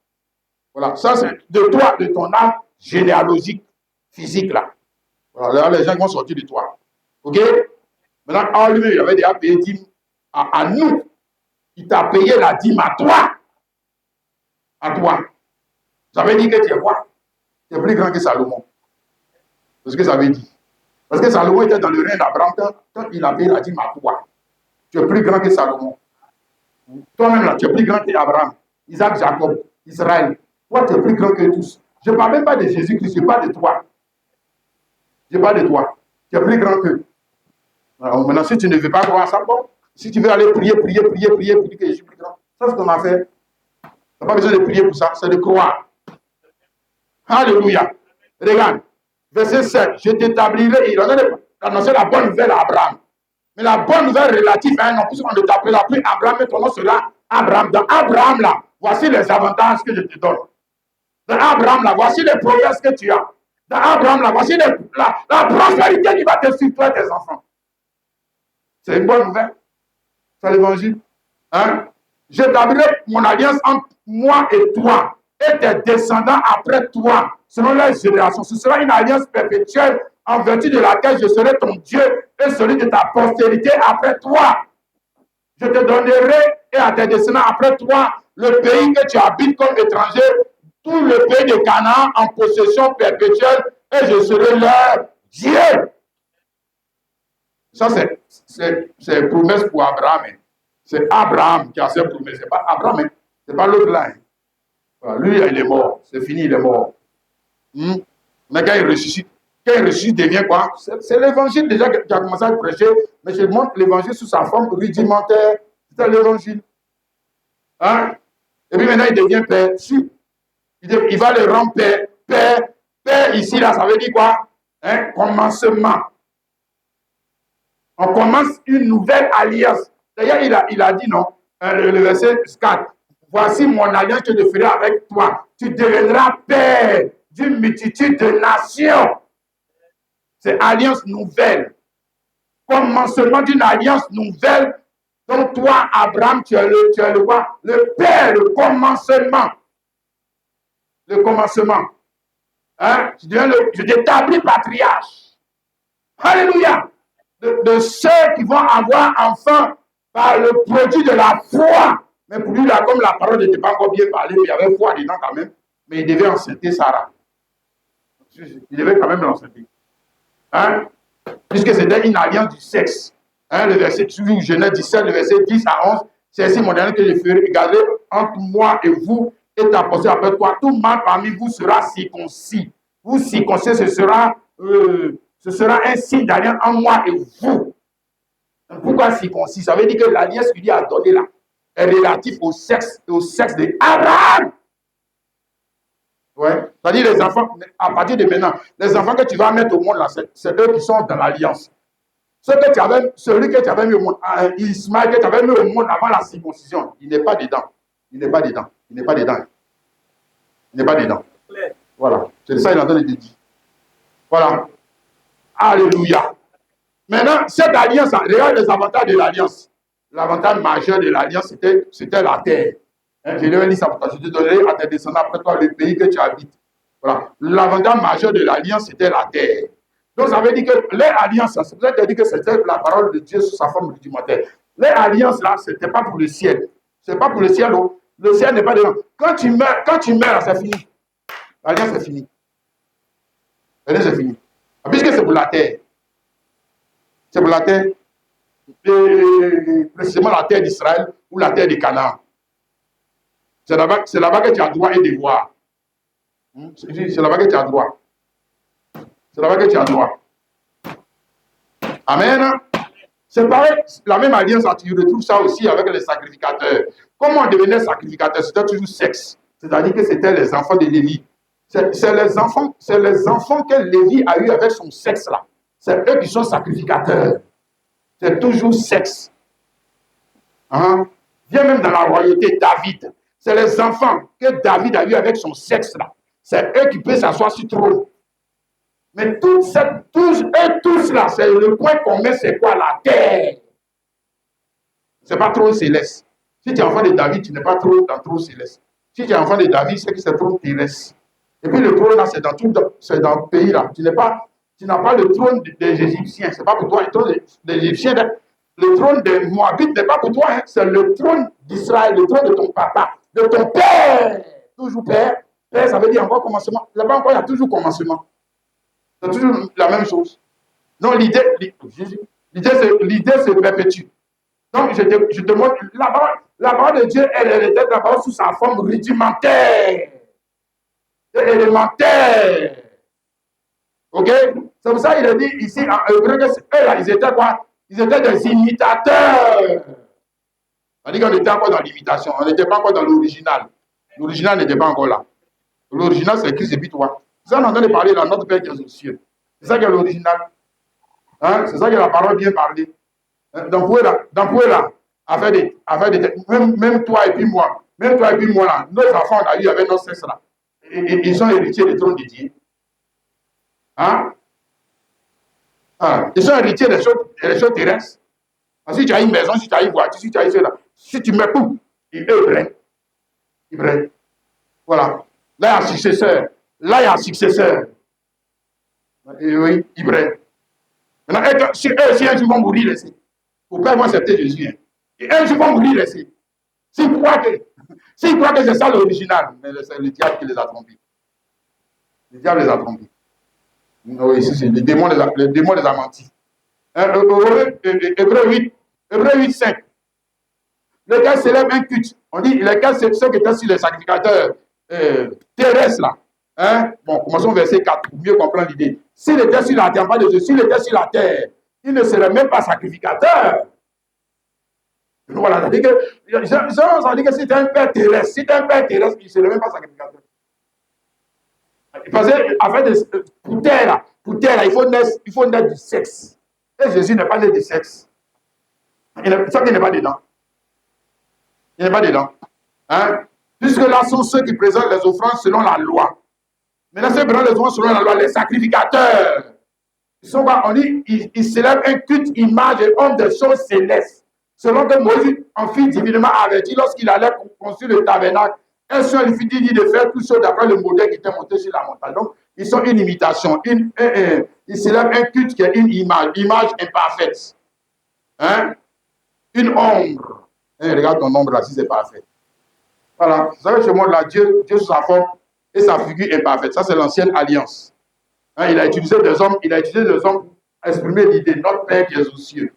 Voilà, ça c'est de toi, de ton âme généalogique, physique là. Voilà, là, les gens vont sortir de toi. Ok? Maintenant, lui, il avait déjà payé dîme à nous. Il t'a payé la dîme à toi. À toi. Ça veut dire que tu es quoi? Tu es plus grand que Salomon. C'est ce que ça veut dire. Parce que Salomon était dans le règne d'Abraham quand il a payé la dîme à toi. Tu es plus grand que Salomon. Toi-même là, tu es plus grand que Abraham, Isaac, Jacob, Israël. Toi, tu es plus grand que tous. Je ne parle même pas de Jésus-Christ, je parle de toi. Je parle de toi. Tu es plus grand qu'eux. Alors maintenant, si tu ne veux pas croire ça, bon, si tu veux aller prier pour dire que je suis plus grand, ça c'est ton affaire. Tu n'as pas besoin de prier pour ça, c'est de croire. Alléluia. Regarde, verset 7, je t'établirai, il a annoncé la bonne nouvelle à Abraham. Mais la bonne nouvelle relative à un nom, puisqu'on ne t'appellera plus Abraham, mais ton nom sera Abraham. Dans Abraham, là, voici les avantages que je te donne. Dans Abraham, là, voici les promesses que tu as. Dans Abraham, là, voici la prospérité qui va te suivre, toi et tes enfants. C'est une bonne nouvelle. C'est l'évangile. J'établirai mon alliance entre moi et toi et tes descendants après toi, selon leur génération. Ce sera une alliance perpétuelle en vertu de laquelle je serai ton Dieu et celui de ta postérité après toi. Je te donnerai et à tes descendants après toi le pays que tu habites comme étranger, tout le pays de Canaan en possession perpétuelle, et je serai leur Dieu. Ça, c'est promesse pour Abraham. C'est Abraham qui a cette promesse. C'est pas Abraham, c'est pas l'autre là. Voilà, lui, il est mort. C'est fini, il est mort. Mais quand il ressuscite, devient quoi? C'est l'évangile déjà qui a commencé à prêcher, mais je montre l'évangile sous sa forme rudimentaire. C'est l'évangile. Hein? Et puis maintenant, il devient père. Il va le rendre père. Père ici, là, ça veut dire quoi? Commencement. On commence une nouvelle alliance. D'ailleurs, il a dit, non, le verset 4. Voici mon alliance que je ferai avec toi. Tu deviendras père d'une multitude de nations. C'est alliance nouvelle. Commencement d'une alliance nouvelle dont toi, Abraham, tu es le quoi? Le père, le commencement. Le commencement. Hein? Je t'établis patriarche. Alléluia. De ceux qui vont avoir enfant par le produit de la foi. Mais pour lui, là, comme la parole n'était pas encore bien parlée, il y avait foi dedans quand même, mais il devait enceinter Sarah. Il devait quand même l'enceinter. Hein? Puisque c'était une alliance du sexe. Hein? Le verset, Genèse 17, le verset 10 à 11, c'est ainsi mon dernier que je ferai. Regardez, entre moi et vous, et ta pensée après toi, tout mal parmi vous sera circoncis. Vous circoncis, ce sera un signe d'alliance entre moi et vous. Pourquoi circoncis? Ça veut dire que l'alliance qu'il lui a donnée là est relative au sexe d'Abraham. Ouais. C'est-à-dire les enfants, à partir de maintenant, les enfants que tu vas mettre au monde là, c'est eux qui sont dans l'alliance. Celui que tu avais mis au monde, Ismaël que tu avais mis au monde avant la circoncision, il n'est pas dedans. Il n'est pas dedans. Il n'est pas dedans. Il n'est pas dedans. Voilà. C'est ça qu'il est en train de te dire. Voilà. Alléluia. Maintenant, cette alliance, regarde les avantages de l'alliance. L'avantage majeur de l'alliance, c'était la terre. Hein, je lui ai dit ça pour toi. Je te donnerai à tes descendants après toi le pays que tu habites. Voilà. L'avantage majeur de l'alliance, c'était la terre. Donc, ça veut dire que les alliances, c'est pour ça que je dis que c'était la parole de Dieu sous sa forme rudimentaire. Les alliances, là, ce n'était pas pour le ciel. Ce n'est pas pour le ciel. Oh. Le ciel n'est pas dedans. Quand tu meurs, c'est fini. L'alliance est finie. L'alliance est finie. Puisque c'est pour la terre. C'est pour la terre. Et précisément la terre d'Israël ou la terre de Canaan. C'est là-bas que tu as droit et devoir. C'est là-bas que tu as droit. C'est là-bas que tu as droit. Amen. C'est pareil, la même alliance, tu retrouves ça aussi avec les sacrificateurs. Comment on devenait sacrificateur? C'était toujours sexe. C'est-à-dire que c'était les enfants de Lévi. C'est les enfants que Lévi a eu avec son sexe là. C'est eux qui sont sacrificateurs. C'est toujours sexe. Hein? Viens même dans la royauté, David. C'est les enfants que David a eu avec son sexe là. C'est eux qui peuvent s'asseoir sur le trône. Mais tous là, c'est le point commun, c'est quoi? La terre. Ce n'est pas trop céleste. Si tu es enfant de David, tu n'es pas trop dans trop céleste. Si tu es enfant de David, c'est que c'est trop terrestre. Et puis le trône là, c'est dans le pays là. Tu n'as pas le trône des Égyptiens. Ce n'est pas pour toi. Le trône des Égyptiens, le trône des Moabites n'est pas pour toi. Hein. C'est le trône d'Israël, le trône de ton papa, de ton père. Toujours père. Père, ça veut dire encore commencement. Là-bas encore, il y a toujours commencement. C'est toujours la même chose. Non, l'idée se perpétue. Donc, je te montre, la parole de Dieu, elle était d'abord sous sa forme rudimentaire. Élémentaire. Ok? C'est pour ça qu'il a dit ici en hébreu que eux là, ils étaient quoi? Ils étaient des imitateurs. On dit qu'on était encore dans l'imitation. On n'était pas encore dans l'original. L'original n'était pas encore là. L'original, c'est Christ et puis toi. Ça, on est en train de parler dans notre Père qui est aux cieux. C'est ça qui est l'original. Hein? C'est ça que la parole bien parlée. Donc, vous là, même toi et puis moi, là, nos enfants, on a eu avec nos sexe là. Ils sont héritiers des trônes de Dieu. Hein? Ils sont héritiers des choses terrestres. Si tu as une maison, si tu as une voiture, si tu as une cela, si tu mets tout, ils brillent. Voilà. Là, il y a un successeur. Et oui, ils brillent. Maintenant, si un jour vont mourir, laissez. Pourquoi ils vont accepter Jésus? Hein? Et un jour vont mourir, laissez. S'ils croient que c'est ça l'original, mais c'est le diable qui les a trompés. Le diable les a trompés. Oui, le démon les a menti. Hébreu 8, 5. Lequel célèbre un culte. On dit, lesquels c'est ceux qui étaient sur les sacrificateurs terrestres là. Hein? Bon, commençons au verset 4 pour mieux comprendre l'idée. S'il était sur la terre, pas de Dieu, s'il était sur la terre, il ne serait même pas sacrificateur. Voilà, ça dit que c'était un père terrestre. Si c'était un père terrestre, il ne serait même pas sacrificateur. Parce que, pour terre, là, il faut naître du sexe. Et Jésus n'est pas né du sexe. Ça qui n'est pas dedans. Il n'est pas dedans. Hein? Puisque là sont ceux qui présentent les offrandes selon la loi. Maintenant, ceux qui présentent les offrandes selon la loi, les sacrificateurs. Ils sont quoi? On dit, ils célèbrent un culte, image et homme de choses célestes. Selon que Moïse en fit divinement averti lorsqu'il allait construire le tabernacle. Un seul lui fit dit de faire tout ça d'après le modèle qui était monté sur la montagne. Donc, ils sont une imitation. Ils célèbrent un culte qui est une image imparfaite. Hein? Une ombre. Regarde ton ombre là, si c'est parfait. Voilà. Vous savez, ce monde-là, Dieu sous sa forme et sa figure imparfaite. Ça, c'est l'ancienne alliance. Hein, il a utilisé des hommes pour exprimer l'idée, notre Père qui est aux cieux.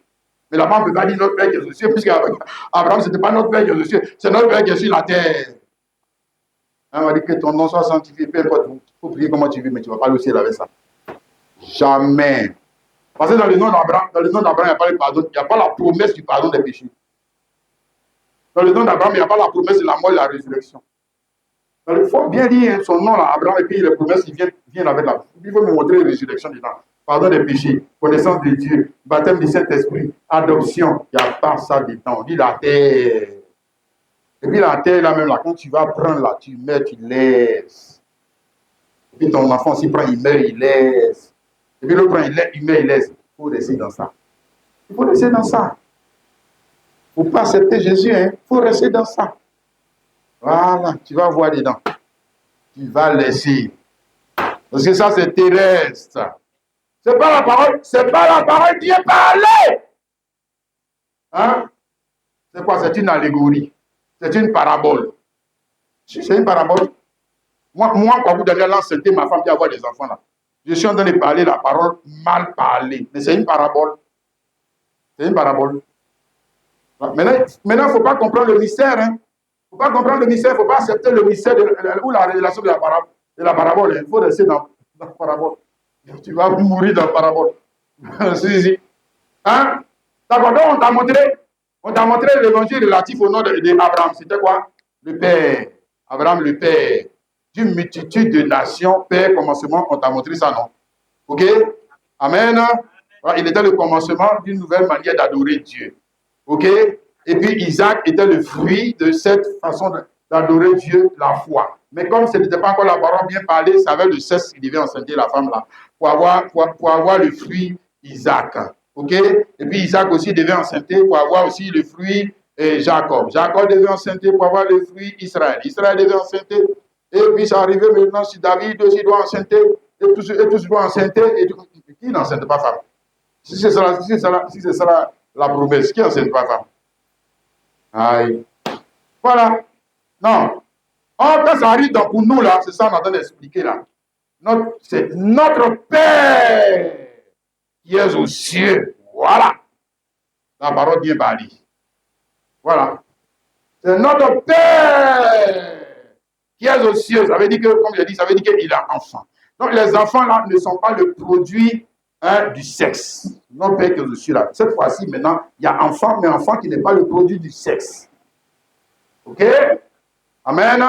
Mais là-bas, on ne peut pas dire notre Père qui est aux cieux, puisqu'Abraham, ce n'était pas notre Père qui est aux cieux, c'est notre Père qui est sur la terre. Hein, on va dire que ton nom soit sanctifié, peu importe, il faut prier comment tu veux, mais tu ne vas pas aller au ciel avec ça. Jamais. Parce que dans le nom d'Abraham, il n'y a pas le pardon, il n'y a pas la promesse du pardon des péchés. Dans le nom d'Abraham, il n'y a pas la promesse de la mort et de la résurrection. Donc, il faut bien dire son nom là, Abraham, et puis les promesses qui viennent avec la. Il faut me montrer la résurrection dedans. Pardon des péchés, connaissance de Dieu, baptême du Saint-Esprit, adoption. Il n'y a pas ça dedans. On dit la terre. Et puis la terre, là même, là, quand tu vas prendre là, tu mets, tu laisses. Et puis ton enfant s'y prend, il meurt, il laisse. Et puis l'autre prend, il meurt, il laisse. Il faut rester dans ça. Il faut rester dans ça. Il ne faut pas accepter Jésus, hein. Il faut rester dans ça. Voilà, tu vas voir dedans. Tu vas laisser. Parce que ça, c'est terrestre. C'est pas la parole qui est parlée. Hein? C'est quoi? C'est une allégorie. C'est une parabole. C'est une parabole. Moi, quand vous devez l'enseigner, ma femme qui avoir des enfants là, je suis en train de parler la parole mal parlée. Mais c'est une parabole. C'est une parabole. Maintenant, il ne faut pas comprendre le mystère. Hein? Il ne faut pas comprendre le mystère, il ne faut pas accepter le mystère ou la révélation de la parabole. Il faut rester dans la parabole. Tu vas mourir dans la parabole. Si. Hein? D'accord, donc on t'a montré l'évangile relatif au nom d'Abraham. C'était quoi? Le Père. Abraham, le Père. D'une multitude de nations, Père, commencement, on t'a montré ça, non? Ok? Amen. Il était le commencement d'une nouvelle manière d'adorer Dieu. Ok? Et puis Isaac était le fruit de cette façon d'adorer Dieu, la foi. Mais comme ce n'était pas encore la parole bien parlée, ça avait le cesse qui devait enceinter la femme là, pour avoir le fruit Isaac. Ok? Et puis Isaac aussi devait enceinter pour avoir aussi le fruit Jacob. Jacob devait enceinter pour avoir le fruit Israël. Israël devait enceinter. Et puis ça arrivait maintenant si David aussi doit enceinter. Et tous doivent enceinter. Et qui n'enceinte pas femme? Si c'est ça la promesse, qui n'enseigne pas femme? Aïe. Voilà. Non. Quand ça arrive pour nous, là, c'est ça qu'on est en train d'expliquer, là. C'est notre Père qui est aux cieux. Voilà. La parole bien parlée. Voilà. C'est notre Père qui est aux cieux. Ça veut dire que, comme je l'ai dit, ça veut dire qu'il a enfant. Donc, les enfants, là, ne sont pas le produit du sexe. Notre Père qui est aux cieux, là. Cette fois-ci, maintenant, il y a enfant, mais enfant qui n'est pas le produit du sexe. Ok? Amen.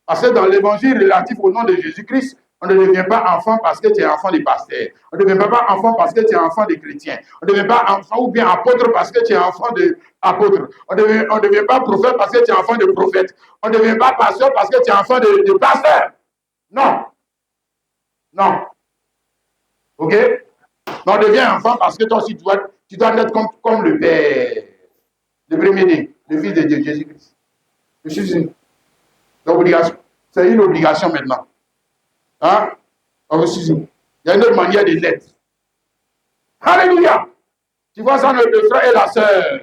Parce que dans l'évangile relatif au nom de Jésus-Christ, on ne devient pas enfant parce que tu es enfant des pasteurs. On ne devient pas enfant parce que tu es enfant des chrétiens. On ne devient pas enfant ou bien apôtre parce que tu es enfant d'apôtre. On ne devient pas prophète parce que tu es enfant de prophète. On ne devient pas pasteur parce que tu es enfant de pasteur. Non. Non. Ok? Mais on devient enfant parce que toi aussi, tu dois être comme le Père. Le premier-né, le Fils de Dieu, Jésus-Christ. Je suis l'obligation. C'est une obligation maintenant. Hein? Il y a une autre manière de l'être. Alléluia! Tu vois ça, le frère et la sœur.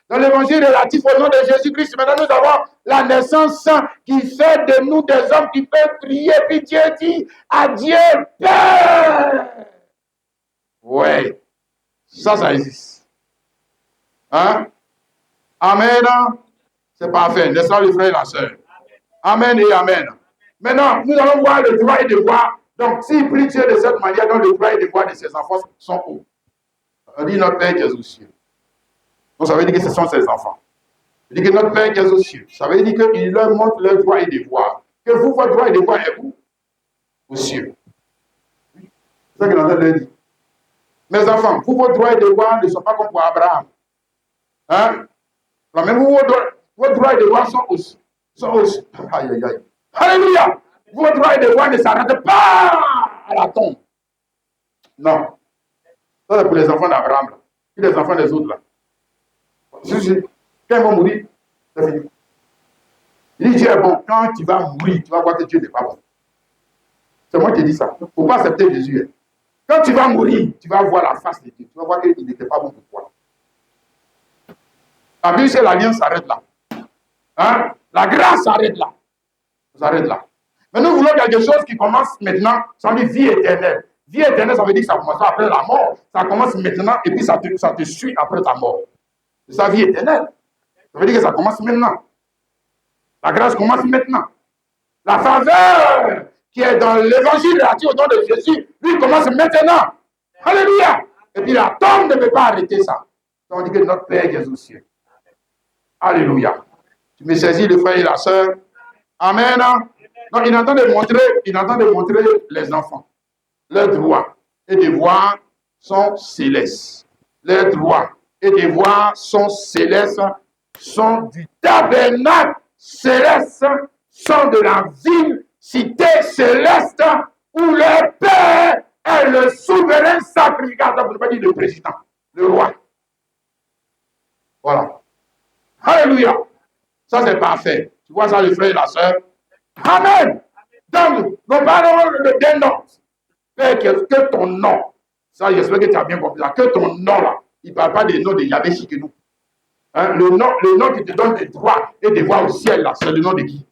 Dans l'évangile relatif au nom de Jésus-Christ, maintenant nous avons la naissance qui fait de nous des hommes qui peuvent prier. Puis Dieu dit à Dieu Père. Oui, ça existe. Hein? Amen. C'est parfait. N'est-ce pas le frère et la sœur? Amen et amen. Maintenant, nous allons voir le droit et le devoir. Donc, s'il prie Dieu de cette manière, donc le droit et le devoir de ses enfants sont où? On dit notre Père qui est aux cieux. Donc, ça veut dire que ce sont ses enfants. Il dit que notre Père qui est aux cieux. Ça veut dire qu'il leur montre leurs droits et devoirs. Que vous, votre droit et devoir est où? Aux cieux. C'est ça qu'il entend leur dire. Mes enfants, vous, vos droits et devoirs ne sont pas comme pour Abraham. Hein? Alors, même vous, vos droits et devoirs sont aussi. Aïe, aïe, aïe. Alléluia! Vos droits et devoirs ne s'arrêtent pas à la tombe. Non. Ça, c'est pour les enfants d'Abraham. Et les enfants des autres, là. Quand ils vont mourir, c'est fini. Il dit Dieu est bon. Quand tu vas mourir, tu vas voir que Dieu n'est pas bon. C'est moi qui dis ça. Il ne faut pas accepter Jésus. Quand tu vas mourir, tu vas voir la face de Dieu. Tu vas voir qu'il n'était pas bon pour toi. La Bible, c'est l'alliance s'arrête là. Hein? La grâce s'arrête là. Ça s'arrête là. Mais nous voulons quelque chose qui commence maintenant, ça veut dire vie éternelle. Vie éternelle, ça veut dire que ça commence après la mort. Ça commence maintenant et puis ça te suit après ta mort. C'est sa vie éternelle. Ça veut dire que ça commence maintenant. La grâce commence maintenant. La faveur qui est dans l'évangile relatif au nom de Jésus, lui commence maintenant. Alléluia. Et puis la tombe ne peut pas arrêter ça. Donc on dit que notre Père qui est aux cieux. Alléluia. Tu me saisis le frère et la sœur. Amen. Donc il entend de montrer les enfants. Leurs droits et devoirs sont célestes. Leurs droits et devoirs sont célestes, sont du tabernacle céleste, sont de la ville, cité céleste, où le Père est le souverain sacrificateur, pour ne pas dire le président, le roi. Voilà. Alléluia. Ça, c'est parfait. Tu vois ça, le frère et la sœur? Amen. Donc, nous parlons de tes noms. Père, que ton nom, ça, j'espère que tu as bien compris ça, que ton nom, là, il ne parle pas des noms de Yahvé Shikenou. Hein? Le nom qui te donne des droits et des voix au ciel, là, c'est le nom de qui?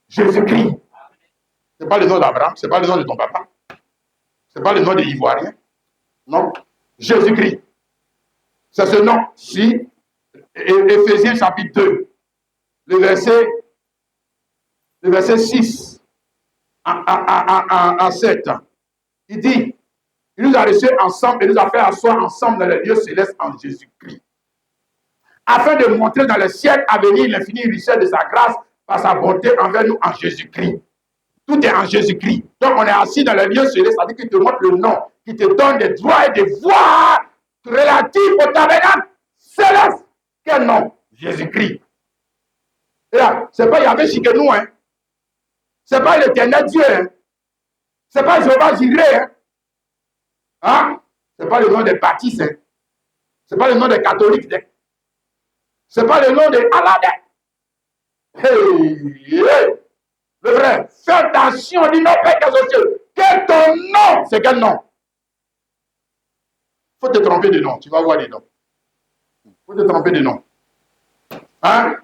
Jésus-Christ. Ce n'est pas le nom d'Abraham, ce n'est pas le nom de ton papa. Ce n'est pas le nom des Ivoiriens. Non. Jésus-Christ. C'est ce nom-ci. Éphésiens chapitre 2, le verset 6 à 7. Il dit, il nous a reçus ensemble et nous a fait asseoir ensemble dans les lieux célestes en Jésus-Christ, afin de montrer dans le siècle à venir l'infinie richesse de sa grâce par sa bonté envers nous en Jésus-Christ. Tout est en Jésus-Christ. Donc on est assis dans les lieux célestes, c'est-à-dire qu'il te montre le nom, qui te donne des droits et des voix relatifs au tabernacle céleste. Quel nom? Jésus-Christ. Et là, ce n'est pas Yahvé Shikenou, hein. Ce n'est pas l'éternel Dieu, hein. Ce n'est pas Jéhovah Jireh, hein. Hein? Ce n'est pas le nom des baptistes, hein. Ce n'est pas le nom des catholiques, hein. Ce n'est pas le nom de Allah. Hey. Le vrai, fais attention, dis non, Père qui est aux cieux. Quel ton nom? C'est quel nom? Il faut te tromper de nom, tu vas voir les noms. Il faut te tromper de nom. Hein?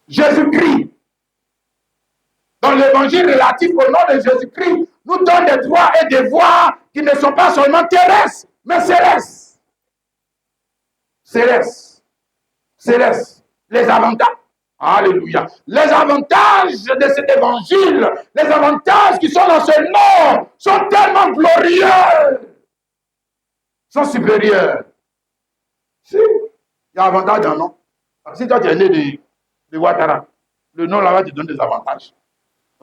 Jésus-Christ. Dans l'évangile relatif au nom de Jésus-Christ, nous donne des droits et des voies qui ne sont pas seulement terrestres, mais célestes. Célestes. Célestes. Les avantages. Alléluia. Les avantages de cet évangile, les avantages qui sont dans ce nom, sont tellement glorieux, sont supérieurs. Si, il y a avantage dans le nom. Si toi tu es né de Ouattara, le nom là-bas te donne des avantages.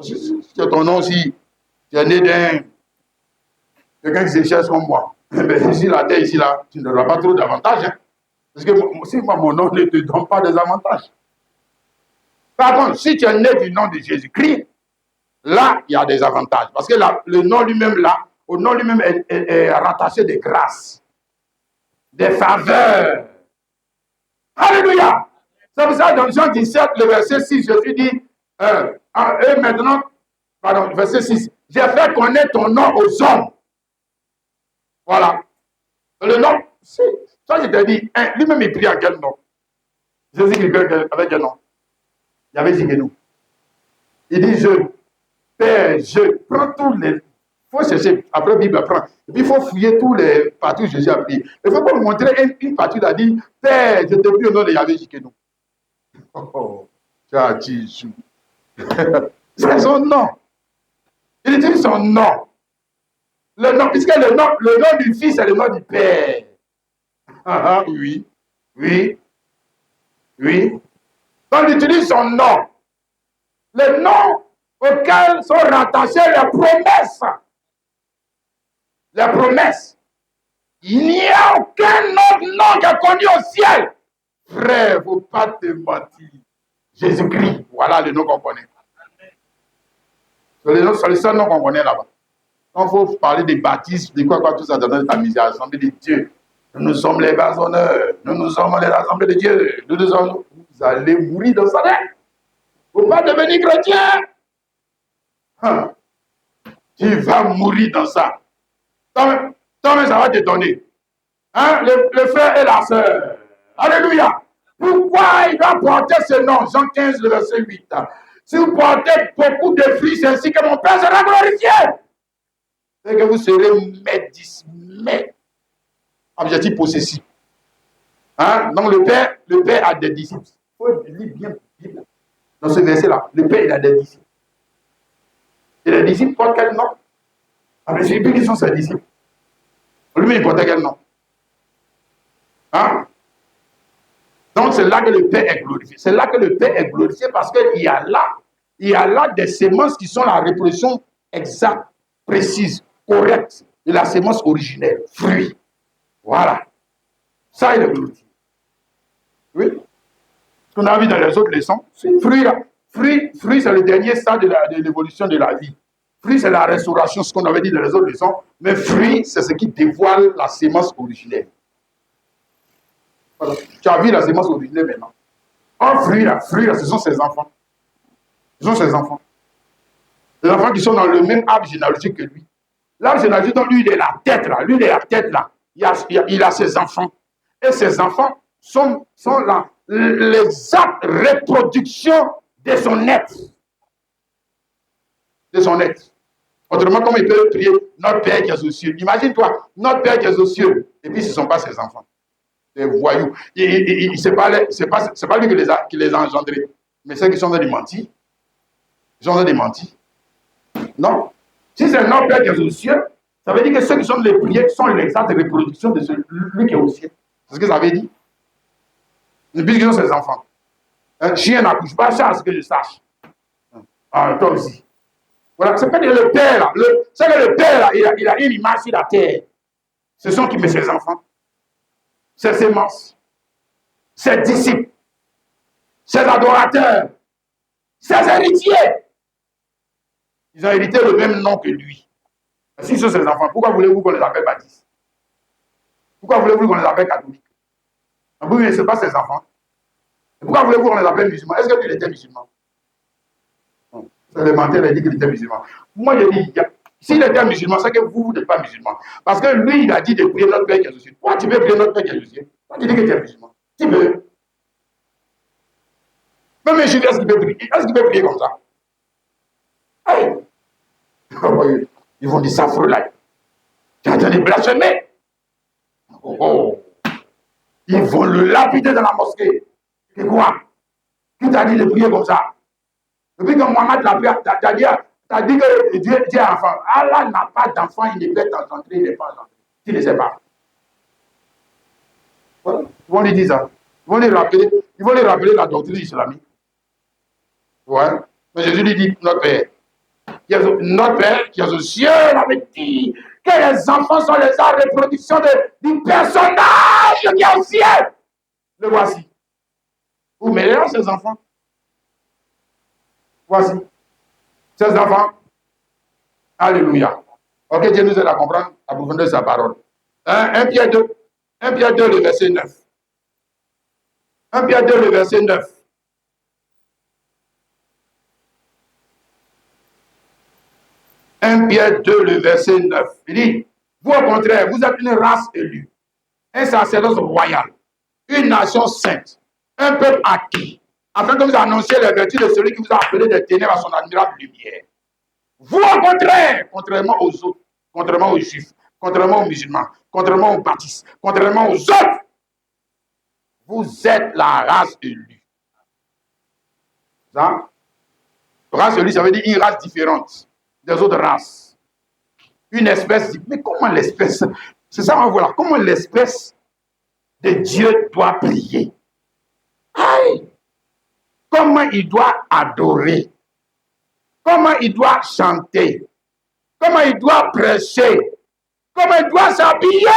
Si c'est ton nom aussi, tu es né d'un quelqu'un qui se cherche comme moi. Mais ici, la terre, ici, là, tu n'auras pas trop d'avantages. Hein? Parce que si moi, mon nom ne te donne pas des avantages. Par contre, si tu es né du nom de Jésus-Christ, là, il y a des avantages. Parce que là, le nom lui-même, là, au nom lui-même est rattaché des grâces, des faveurs. Alléluia! C'est pour ça, dans Jean 17, le verset 6, Jésus dit, et maintenant, pardon, verset 6, j'ai fait connaître ton nom aux hommes. Voilà. Le nom, ça je te dis, lui-même il prie à quel nom? Jésus qui avec un nom. Il y avait Ziguenou. Il dit, Père, je prends tous les... Il faut chercher, après la Bible apprend. Et puis il faut fouiller tous les parties où Jésus a pris. Il faut pas vous montrer une partie où il a dit, Père, je te prie au nom de Yahvé Ziguenou. Oh, Jésus. C'est son nom. Il utilise son nom. Le nom, puisque le nom du Fils, c'est le nom du Père. Oui. Donc, il utilise son nom. Le nom auquel sont rattachées les promesses. Les promesses. Il n'y a aucun autre nom qui est connu au ciel. Frère, il ne faut pas te mentir. Jésus-Christ, voilà le nom qu'on connaît. C'est le seul nom qu'on connaît là-bas. Quand il faut parler des baptismes, de quoi tout ça, dans ta mise à l'Assemblée de Dieu. Nous sommes les vasonneurs, nous sommes les assemblées de Dieu. Vous allez mourir dans ça. Il ne faut pas devenir chrétien. Tu vas mourir dans ça. Toi, ça va te donner. Le frère et la sœur. Alléluia. Pourquoi il doit porter ce nom? Jean 15, le verset 8. Si vous portez beaucoup de fruits, c'est ainsi que mon Père sera glorifié. C'est que vous serez maître. Objectif possessif. Donc le Père a des disciples. Il faut lire bien dans ce verset-là. Le Père, il a des disciples. Et les disciples portent quel nom? Mais c'est plus qui sont ses disciples. Lui, il portait quel nom? Donc c'est là que le Père est glorifié. C'est là que le Père est glorifié parce qu'il y a là des semences qui sont la reproduction exacte, précise, correcte de la sémence originelle, fruit. Voilà. Ça, il est glorifié. Oui. Ce qu'on a vu dans les autres leçons, c'est fruit là. Fruit, c'est le dernier stade de l'évolution de la vie. Fruit, c'est la restauration, ce qu'on avait dit dans les autres leçons. Mais fruit, c'est ce qui dévoile la sémence originelle. Voilà. Tu as vu la sémence originelle maintenant. Fruit là, ce sont ses enfants. Ce sont ses enfants. Les enfants qui sont dans le même arbre généalogique que lui. L'arbre généalogique, donc lui, il est la tête là. Lui, il est la tête là. Il a ses enfants. Et ses enfants sont là, l'exacte reproduction de son être. De son être. Autrement, comment il peut prier notre Père qui est aux cieux? Imagine-toi, notre Père qui est aux cieux, et puis ce ne sont pas ses enfants. Des voyous. C'est pas lui qui les a engendrés. Mais ceux qui sont dans des mentis. Ils sont dans des mentis. Non. Si c'est notre Père qui est aux cieux, ça veut dire que ceux qui sont les prières sont l'exacte reproduction de celui qui est au ciel. C'est ce que ça veut dire. Puisqu'ils sont ses enfants. Un chien n'accouche pas, ça, à ce que je sache. Toi aussi. Voilà, c'est pas le Père là. C'est que le Père là, il a une image sur la terre. Ce sont qui met ses enfants. Ses semences. Ses disciples. Ses adorateurs. Ses héritiers. Ils ont hérité le même nom que lui. Si ce sont ses enfants, pourquoi voulez-vous qu'on les appelle baptistes? Pourquoi voulez-vous qu'on les appelle catholiques? Oui, mais ce n'est pas ses enfants. Pourquoi voulez-vous qu'on les appelle musulmans? Est-ce que lui, il était musulman? C'est le menteur, il a dit qu'il était musulman. Moi, je dis, s'il était musulman, c'est que vous n'êtes pas musulman. Parce que lui, il a dit de prier notre Père qui est aux cieux. Toi, tu veux prier notre Père qui est aux cieux? Toi, tu dis que tu es musulman. Tu veux. Même un juif, est-ce qu'il peut prier? Est-ce qu'il peut prier comme ça? Hey. Ils vont dire ça, frère là. Tu as entendu blasphémer? Ils vont le lapider dans la mosquée. C'est quoi? Qui t'a dit de prier comme ça? Depuis que Mohamed t'a dit que Dieu est enfant. Allah n'a pas d'enfant, il ne peut t'engendrer, il n'est pas engendré. Tu ne sais pas. Voilà. Ils vont lui dire ça. Ils vont lui rappeler la doctrine islamique. Ouais. Mais Jésus lui dit, notre Père qui est aux cieux, avait dit que les enfants sont les reproductions du personnage qui est au ciel. Le voici. Vous mêlez ces enfants. Voici. Ces enfants. Alléluia. Ok, Dieu nous aide à comprendre la profondeur de sa parole. 1 Pierre 2, le verset 9. 1 Pierre 2, le verset 9. 1 Pierre 2, le verset 9. Il dit, vous au contraire, vous êtes une race élue, un sacerdoce royal, une nation sainte, un peuple acquis, afin que vous annonciez les vertus de celui qui vous a appelé des ténèbres à son admirable lumière. Vous, au contraire, contrairement aux autres, contrairement aux juifs, contrairement aux musulmans, contrairement aux baptistes, contrairement aux autres, vous êtes la race élue. Ça? Race élue, ça veut dire une race différente des autres races. Une espèce, mais comment l'espèce, c'est ça, voilà, comment l'espèce de Dieu doit prier. Aïe! Comment il doit adorer. Comment il doit chanter. Comment il doit prêcher. Comment il doit s'habiller.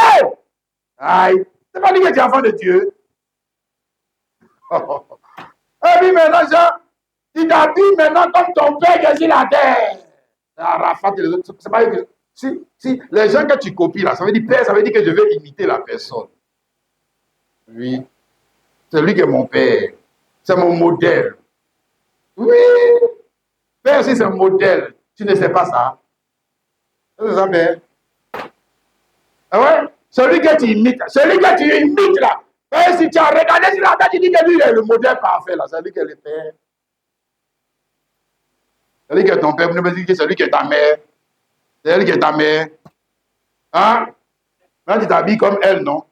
Aïe! C'est pas dit que tu es enfant de Dieu. Et puis maintenant, Jean, tu t'habilles maintenant comme ton père qui est sur la terre. Arafat et les autres, c'est pas que. Si les gens que tu copies là, ça veut dire père, ça veut dire que je vais imiter la personne. Oui. C'est lui qui est mon père. C'est mon modèle. Oui. Père, si c'est un modèle, tu ne sais pas ça. C'est ça, père. Ah ouais? Celui que tu imites là. Et si tu as regardé sur la tête, tu dis que lui, il est le modèle parfait là. C'est lui qui est le père. C'est lui qui est ton père. Vous ne me dites que c'est lui qui est ta mère. C'est elle qui est ta mère. Hein? Là, tu t'habilles comme elle, non?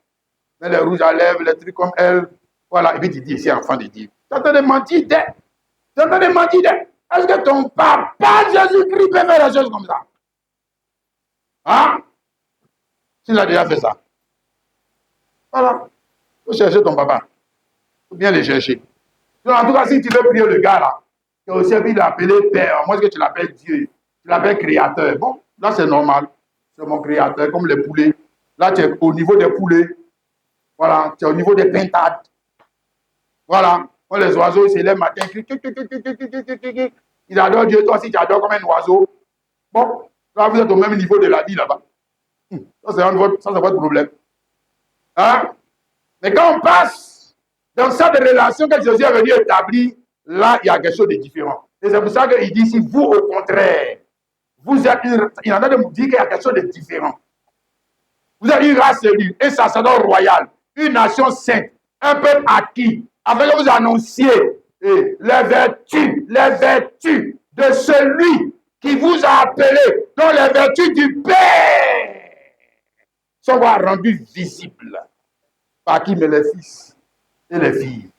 Les rouges à lèvres, les trucs comme elle. Voilà. Et puis tu dis, ici, enfant de Dieu. Tu es en train de mentir. Est-ce que ton papa Jésus-Christ peut faire des choses comme ça? Hein? S'il a déjà fait ça. Voilà. Il faut chercher ton papa. Il faut bien le chercher. Donc, en tout cas, si tu veux prier le gars là, tu as aussi envie de l'appeler Père. Moi, est-ce que tu l'appelles Dieu? Tu l'appelles Créateur. Bon, là, c'est normal. C'est mon Créateur, comme les poulets. Là, tu es au niveau des poulets. Voilà. Tu es au niveau des pintades. Voilà. Quand les oiseaux, ils se lèvent le matin. Ils adorent Dieu. Toi aussi, tu adores comme un oiseau. Bon, là, vous êtes au même niveau de la vie là-bas. Ça, c'est votre problème. Hein? Mais quand on passe dans cette relation que Jésus est venu établir, là, il y a quelque chose de différent. Et c'est pour ça qu'il dit ici, vous, au contraire, vous êtes il en a de me dire qu'il y a quelque chose de différent. Vous êtes une race élue, un sacerdoce royal, une nation sainte, un peuple acquis, afin que vous annonciez les vertus de celui qui vous a appelé, dont les vertus du Père sont rendues visibles. Par qui? Mais les fils et les filles.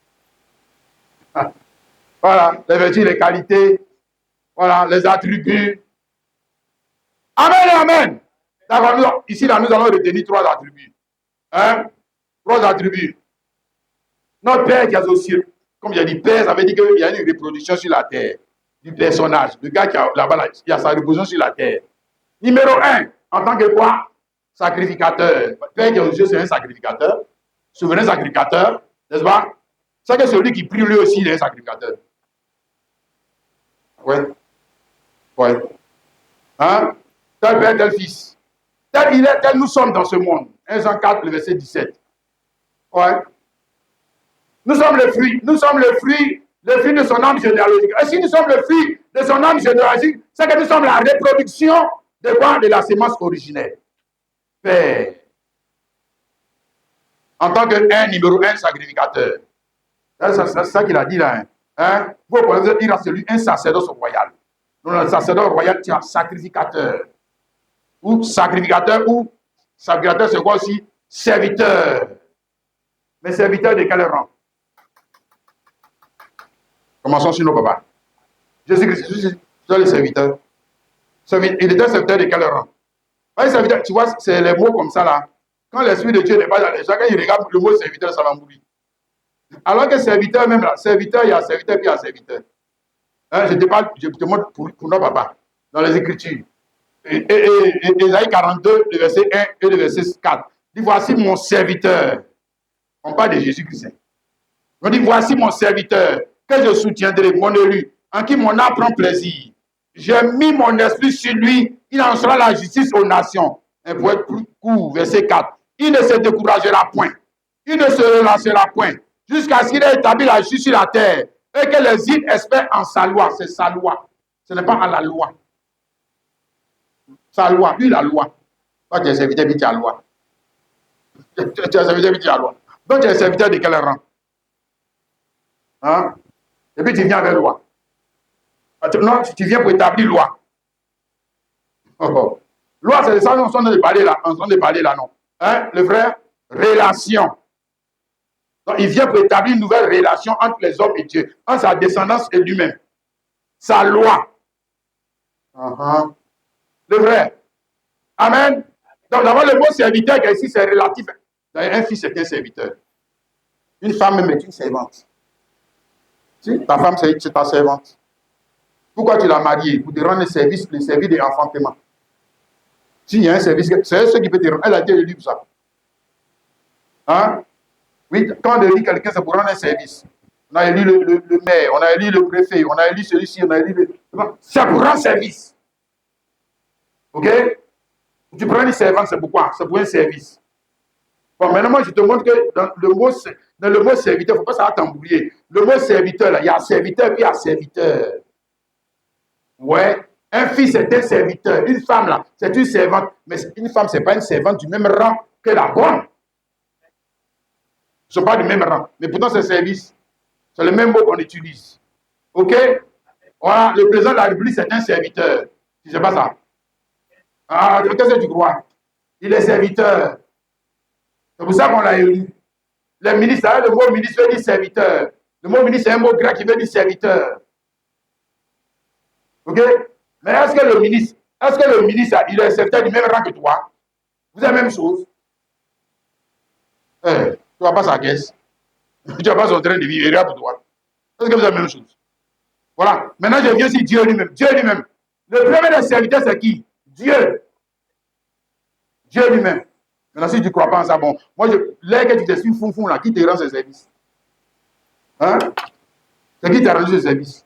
Voilà, les vertus, les qualités, voilà, les attributs. Amen, amen. D'accord, ici, là, nous allons retenir 3 attributs. Hein? 3 attributs. Notre Père qui est aux cieux. Comme j'ai dit, Père, ça veut dire qu'il y a une reproduction sur la terre du personnage. Le gars qui a là-bas, il a sa reproduction sur la terre. Numéro 1, en tant que quoi? Sacrificateur. Père qui est aux cieux, c'est un sacrificateur. Souverain sacrificateur, n'est-ce pas? C'est que celui qui prie lui aussi, il est un sacrificateur. Ouais. Ouais. Hein? Tel père, tel fils. Tel il est, tel nous sommes dans ce monde. 1 Jean 4, le verset 17. Ouais. Nous sommes le fruit de son âme généalogique. Et si nous sommes le fruit de son âme généalogique, c'est que nous sommes la reproduction de quoi? De la sémence originelle. Père. En tant que numéro 1 sacrificateur. C'est ça qu'il a dit là. Hein? Vous pouvez dire à celui un sacerdoce royal. Donc, le sacerdoce royal, tu as sacrificateur. Ou sacrificateur, c'est quoi aussi? Serviteur. Mais serviteur de quel rang? Commençons sur nos papas. Jésus-Christ, c'est le serviteur. Il était serviteur de quel rang? Serviteur, tu vois, c'est les mots comme ça là. Quand l'Esprit de Dieu n'est pas dans les gens, quand il regarde le mot serviteur, ça va mourir. Alors que serviteur, même là, serviteur, il y a serviteur, puis il y a serviteur. Hein, je te montre pour nos papas, dans les Écritures. Ésaïe 42, le verset 1 et le verset 4. Il dit, voici mon serviteur. On parle de Jésus-Christ. On dit, voici mon serviteur, que je soutiendrai, mon élu, en qui mon âme prend plaisir. J'ai mis mon esprit sur lui, il en sera la justice aux nations. Un poète plus court, verset 4. Il ne se découragera point. Il ne se relancera point. Jusqu'à ce qu'il ait établi la justice sur la terre. Et que les îles espèrent en sa loi. C'est sa loi. Ce n'est pas à la loi. Sa loi. Lui, la loi. Toi, tu es serviteur, puis tu as la loi. Tu es serviteur, puis tu as la loi. Donc, tu es serviteur de quel rang? Hein? Et puis tu viens avec loi. Non, tu viens pour établir loi. Oh. Loi, c'est ça, on s'en est parlé là. On s'en est parlé là, non. Hein, le frère? Relation. Donc, il vient pour établir une nouvelle relation entre les hommes et Dieu, entre sa descendance et lui-même. Sa loi. Le vrai. Amen. Donc, d'abord, le mot serviteur, ici, c'est relatif. D'ailleurs, un fils, c'est un serviteur. Une femme, même, est une servante. Si, ta femme, c'est ta servante. Pourquoi tu l'as mariée? Pour te rendre le service d'enfantement. S'il y a un service, c'est ce qui peut te rendre. Elle a été élue pour ça. Hein? Oui, quand on élit quelqu'un, c'est pour rendre un service. On a élu le maire, on a élu le préfet, on a élu celui-ci, on a élu le... C'est pour rendre service. Ok? Tu prends une servante, c'est pourquoi? C'est pour un service. Bon, maintenant, moi, je te montre que dans le mot serviteur, il ne faut pas ça t'embrouiller. Le mot serviteur, là, il y a serviteur, puis il y a serviteur. Ouais. Un fils, c'est un serviteur. Une femme, là, c'est une servante. Mais une femme, ce n'est pas une servante du même rang que la bonne. Ils ne sont pas du même rang. Mais pourtant, c'est service. C'est le même mot qu'on utilise. OK? Voilà, le président de la République, c'est un serviteur. Tu ne sais pas ça? Ah, qu'est-ce que tu crois? Il est serviteur. C'est pour ça qu'on l'a élu. Le ministre, le mot ministre veut dire serviteur. Le mot ministre, c'est un mot grec qui veut dire serviteur. OK? Mais est-ce que le ministre, il est serviteur du même rang que toi? Vous avez la même chose? Tu ne vas pas sa caisse. Tu ne vas pas son train de vie. Il est pour toi. Est-ce que vous avez la même chose? Voilà. Maintenant, je viens sur Dieu lui-même. Dieu lui-même. Le premier des serviteurs, c'est qui? Dieu. Dieu lui-même. Maintenant, si tu ne crois pas en ça, bon, moi, là que tu te suis fou là, qui te rend ce service? Hein? C'est qui t'a rendu ce service?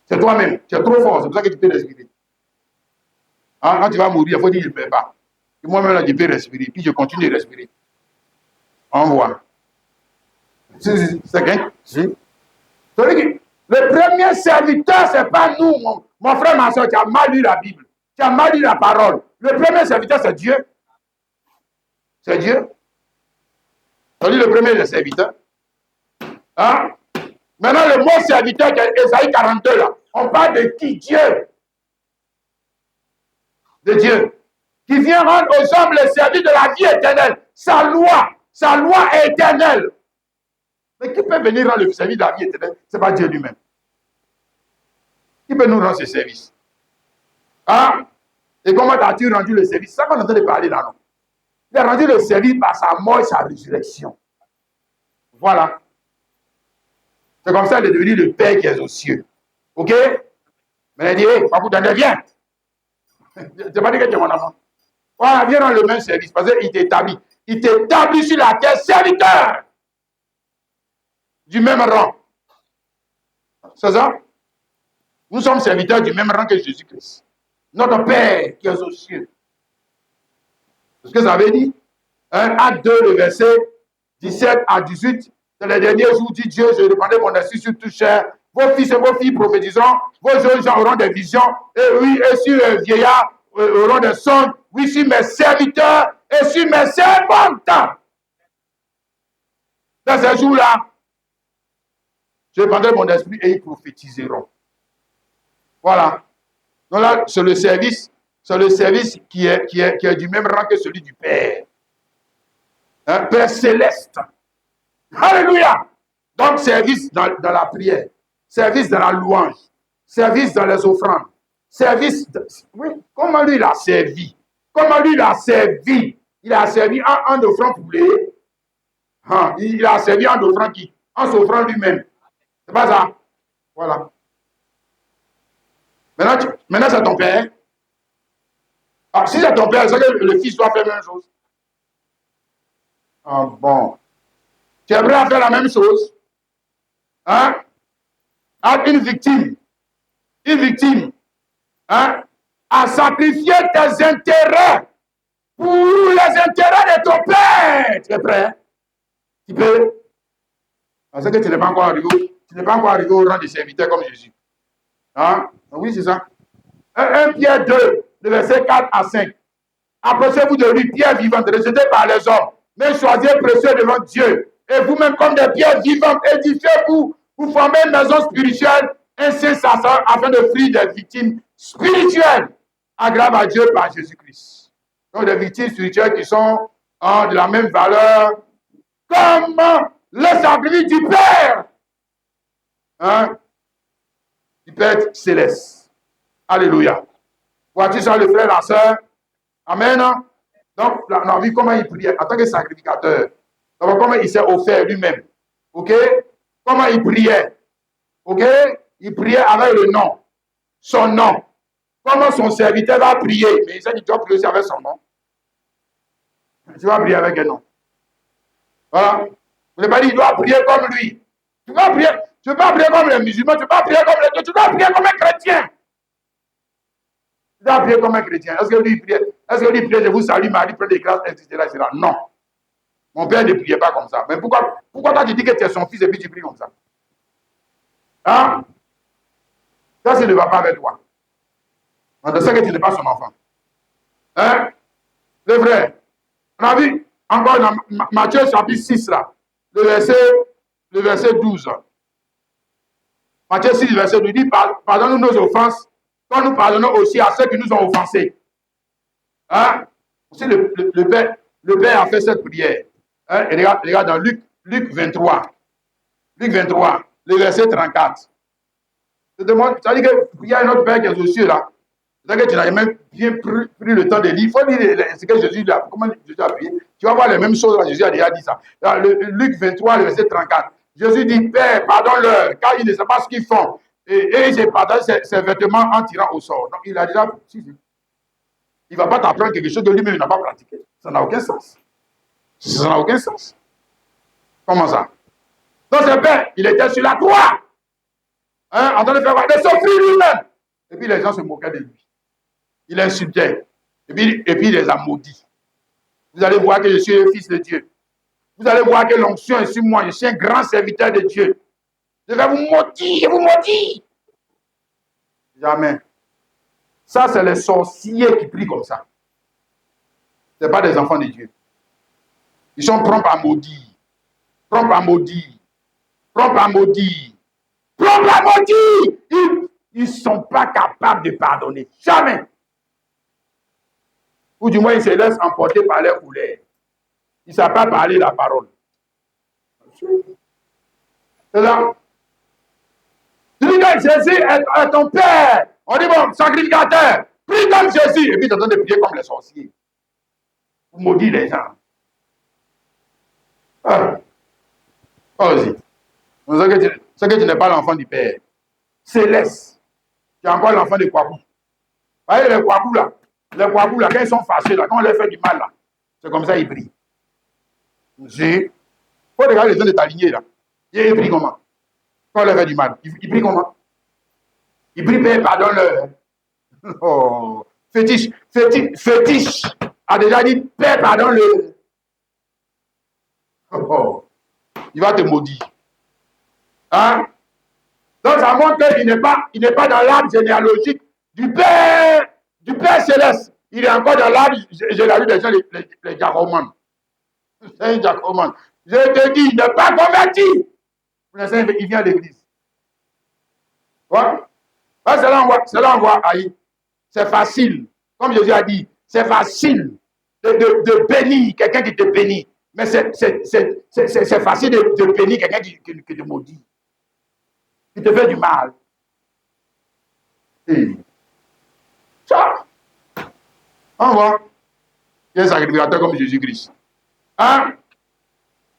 C'est toi-même. Tu es trop fort, c'est pour ça que tu peux respirer. Hein? Quand tu vas mourir, il faut dire je ne peux pas. Et moi-même, là, je peux respirer. Puis je continue de respirer. On voit. C'est quelqu'un? Si. Le premier serviteur, ce n'est pas nous, mon frère, ma soeur, qui a mal lu la Bible, qui a mal lu la parole. Le premier serviteur, c'est Dieu. C'est Dieu. On dit le premier des serviteurs. Hein? Maintenant, le mot serviteur, qui est Ésaïe 42, là, on parle de qui? Dieu. De Dieu. Qui vient rendre aux hommes le service de la vie éternelle. Sa loi est éternelle. Mais qui peut venir rendre le service de la vie éternelle? Ce n'est pas Dieu lui-même. Qui peut nous rendre ce service? Hein? Et comment as-tu rendu le service? C'est ça qu'on est en train de parler là, non? Il a rendu le service par sa mort et sa résurrection. Voilà. C'est comme ça qu'il est devenu le Père qui est aux cieux. OK? Mais il dit, hey, Papou Daniel, viens. Je ne sais pas dit que tu es mon enfant. Voilà, viens dans le même service. Parce qu'il t'établit. Il t'établit sur la terre serviteur. Du même rang. C'est ça? Nous sommes serviteurs du même rang que Jésus-Christ. Notre Père qui est aux cieux. C'est ce que ça veut dire. Acte 2, le verset 17 à 18. Dans les derniers jours, dit Dieu, je répandrai mon esprit sur toute chair. Vos fils et vos filles prophétiseront. Vos jeunes gens auront des visions. Et oui, et sur les vieillards auront des songes. Oui, sur mes serviteurs et sur mes servantes. Dans ces jours-là, je répandrai mon esprit et ils prophétiseront. Voilà. Donc là, c'est le service qui est du même rang que celui du Père. Un Père céleste. Alléluia. Donc, service dans la prière, service dans la louange, service dans les offrandes, service... Oui, comment lui il a servi? Comment lui il a servi? Il a servi en offrant poulet. Il a servi en offrant qui? En s'offrant lui-même. C'est pas ça? Voilà. Maintenant c'est ton père. Alors, si c'est ton père, c'est que le fils doit faire la même chose. Ah bon. Tu aimerais faire la même chose? Hein? Une victime, hein? À sacrifier tes intérêts pour les intérêts de ton père. Tu es prêt? Tu peux? Parce que tu n'es pas encore arrivé au rang de serviteur comme Jésus. Hein? Oui, c'est ça. 1 Pierre 2, le verset 4 à 5. Approchez-vous de lui, pierre vivante, rejetée par les hommes, mais choisie précieux devant Dieu. Et vous-même, comme des pierres vivantes, édifiez-vous pour former une maison spirituelle, un saint sacerdot afin de offrir des victimes spirituelles agréables à Dieu par Jésus-Christ. Donc des victimes spirituelles qui sont de la même valeur comme le sacrifice du Père. Hein? Du Père céleste. Alléluia. Vois-tu ça, le frère, la soeur? Amen. Donc, on a vu comment il priait en tant que sacrificateur. Donc, comment il s'est offert lui-même. OK? Comment il priait. OK? Il priait avec le nom. Son nom. Comment son serviteur va prier. Mais il sait qu'il doit prier aussi avec son nom. Tu vas prier avec un nom. Voilà. Vous n'avez pas dit, il doit prier comme lui. Tu vas prier. Tu ne peux pas prier comme les musulmans. Tu ne peux pas prier comme les deux. Tu dois prier comme un chrétien. Tu dois prier comme un chrétien. Est-ce que lui priait? Est-ce que lui priait, je vous salue, Marie, pleine de grâce, etc., etc. Non. Mon père ne priait pas comme ça. Mais pourquoi toi tu dis que tu es son fils et puis tu pries comme ça? Hein? Ça, c'est ne va pas avec toi. On te sait que tu n'es pas son enfant. Hein? Le vrai. On a vu encore dans Matthieu chapitre 6, là, le verset 12. Matthieu 6, verset 12 dit, pardonne-nous nos offenses, quand nous pardonnons aussi à ceux qui nous ont offensés. Hein? Aussi, le Père a fait cette prière. Hein? Et regarde dans Luc 23. Luc 23, le verset 34. Ça dit qu'il y a un autre Père qui est aux cieux là. C'est-à-dire que tu n'as même bien pris le temps de lire. Il faut lire ce que Jésus a, comment Jésus a prié. Tu vas voir les mêmes choses là. Jésus a déjà dit ça. Dans Luc 23, le verset 34. Jésus dit, Père, pardonne-leur, car ils ne savent pas ce qu'ils font. Et il pardonne ses vêtements en tirant au sort. Donc il a déjà. Il ne va pas t'apprendre quelque chose de lui-même, il n'a pas pratiqué. Ça n'a aucun sens. Ça n'a aucun sens. Comment ça? Donc ce Père, il était sur la croix. Hein, en train de faire de s'offrir lui-même. Et puis les gens se moquaient de lui. Il insultait. Et puis il les a maudits. Vous allez voir que je suis le Fils de Dieu. Vous allez voir que l'onction est sur moi. Je suis un grand serviteur de Dieu. Je vais vous maudire, je vous maudis. Jamais. Ça, c'est les sorciers qui prient comme ça. Ce n'est pas des enfants de Dieu. Ils sont prompts à maudire. Prompts à maudire. Prompts à maudire. Prompts à maudire. Ils ne sont pas capables de pardonner. Jamais. Ou du moins, ils se laissent emporter par leur couleur. Ils ne savent pas parler la parole. C'est ça. Tu dis que Jésus est ton Père. On dit, bon, sacrificateur, prie comme Jésus. Et puis, tu es en train de prier comme les sorciers. Vous maudissez les gens. Vas-y. C'est que tu n'es pas l'enfant du Père. Céleste. Tu es encore l'enfant de Kwaku. Vous voyez les Kwaku là? Les Kwaku là, quand ils sont fâchés là, quand on leur fait du mal là, c'est comme ça ils brillent. Il faut regarder les gens de ta lignée là. Ils brillent comment? Quand on leur fait du mal, ils brillent comment? Ils brillent, Père, pardonne-leur. Oh. Fétiche a déjà dit, Père, pardonne-le. Oh. Il va te maudire. Hein? Donc ça montre qu'il n'est pas dans l'arbre généalogique du Père céleste. Il est encore dans l'arbre généalogique des gens, les Jacomanes. C'est un Jacomane. Je te dis, il n'est pas converti. Il vient à l'église. Voilà. C'est là on voit Aïe. C'est facile. Comme Jésus a dit, c'est facile de bénir quelqu'un qui te bénit. Mais c'est facile de bénir quelqu'un qui te maudit. Qui te fait du mal. Et ça. On voit. Il y a un sacrificateur comme Jésus-Christ. Hein?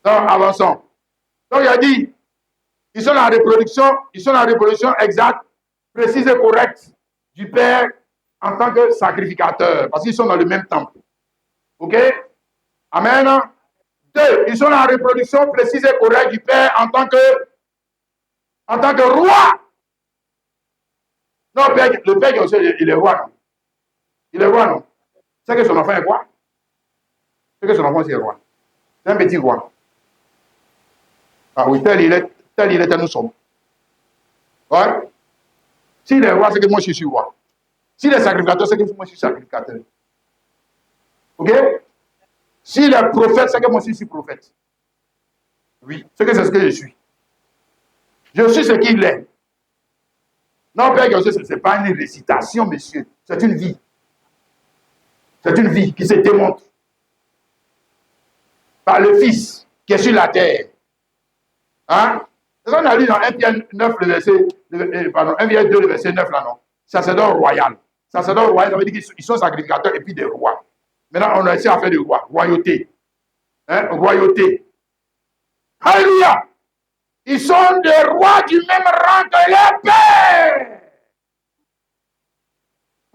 Donc, avançons. Donc, il a dit, ils sont dans la reproduction exacte, précise et correcte du Père en tant que sacrificateur, parce qu'ils sont dans le même temple. OK? Amen. 2, ils sont dans la reproduction précise et correcte du Père en tant que roi. Non, le Père aussi, il est roi, non? Il est roi, non? C'est que son enfant est roi? C'est que son enfant aussi est roi. C'est un petit roi. Ah oui, tel il est, nous sommes. Ouais. S'il est roi, c'est que moi je suis roi. S'il est sacrificateur, c'est que moi je suis sacrificateur. Ok? S'il est prophète, c'est que moi aussi je suis prophète. Oui, c'est ce que je suis. Je suis ce qu'il est. Non, Père, ce n'est pas une récitation, monsieur. C'est une vie. C'est une vie qui se démontre par le Fils qui est sur la terre. Hein? C'est ça qu'on a lu dans 1 Pierre 9, le verset, pardon, 1 Pierre 2, le verset 9, là, non? Sacerdoce royal. Sacerdoce royal, ça veut dire qu'ils sont sacrificateurs et puis des rois. Maintenant, on a essayé à faire des rois. Royauté. Hein? Royauté. Alléluia! Ils sont des rois du même rang que leur père.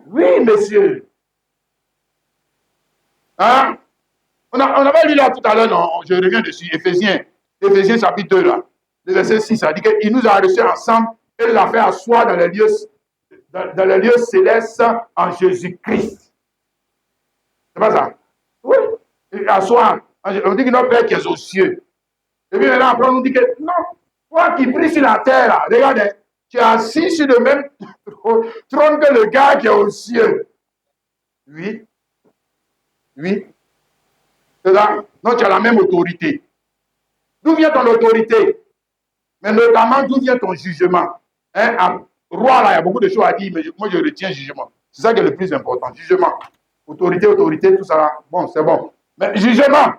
Oui, monsieur. Hein? On avait lu là tout à l'heure, non? Je reviens dessus, Éphésiens chapitre 2, là. Le verset 6, ça dit qu'il nous a reçus ensemble et l'a fait asseoir dans les lieux célestes en Jésus-Christ. C'est pas ça? Oui. Asseoir. On dit que notre Père qui est aux cieux. Et puis maintenant, après, on nous dit que non, toi qui pries sur la terre, là, regarde, tu es assis sur le même trône que le gars qui est aux cieux. Oui. Oui. C'est ça? Donc, tu as la même autorité. D'où vient ton autorité? Mais notamment, d'où vient ton jugement? Hein? Roi, là, il y a beaucoup de choses à dire, mais moi, je retiens jugement. C'est ça qui est le plus important. Jugement. Autorité, tout ça. Là. Bon, c'est bon. Mais jugement.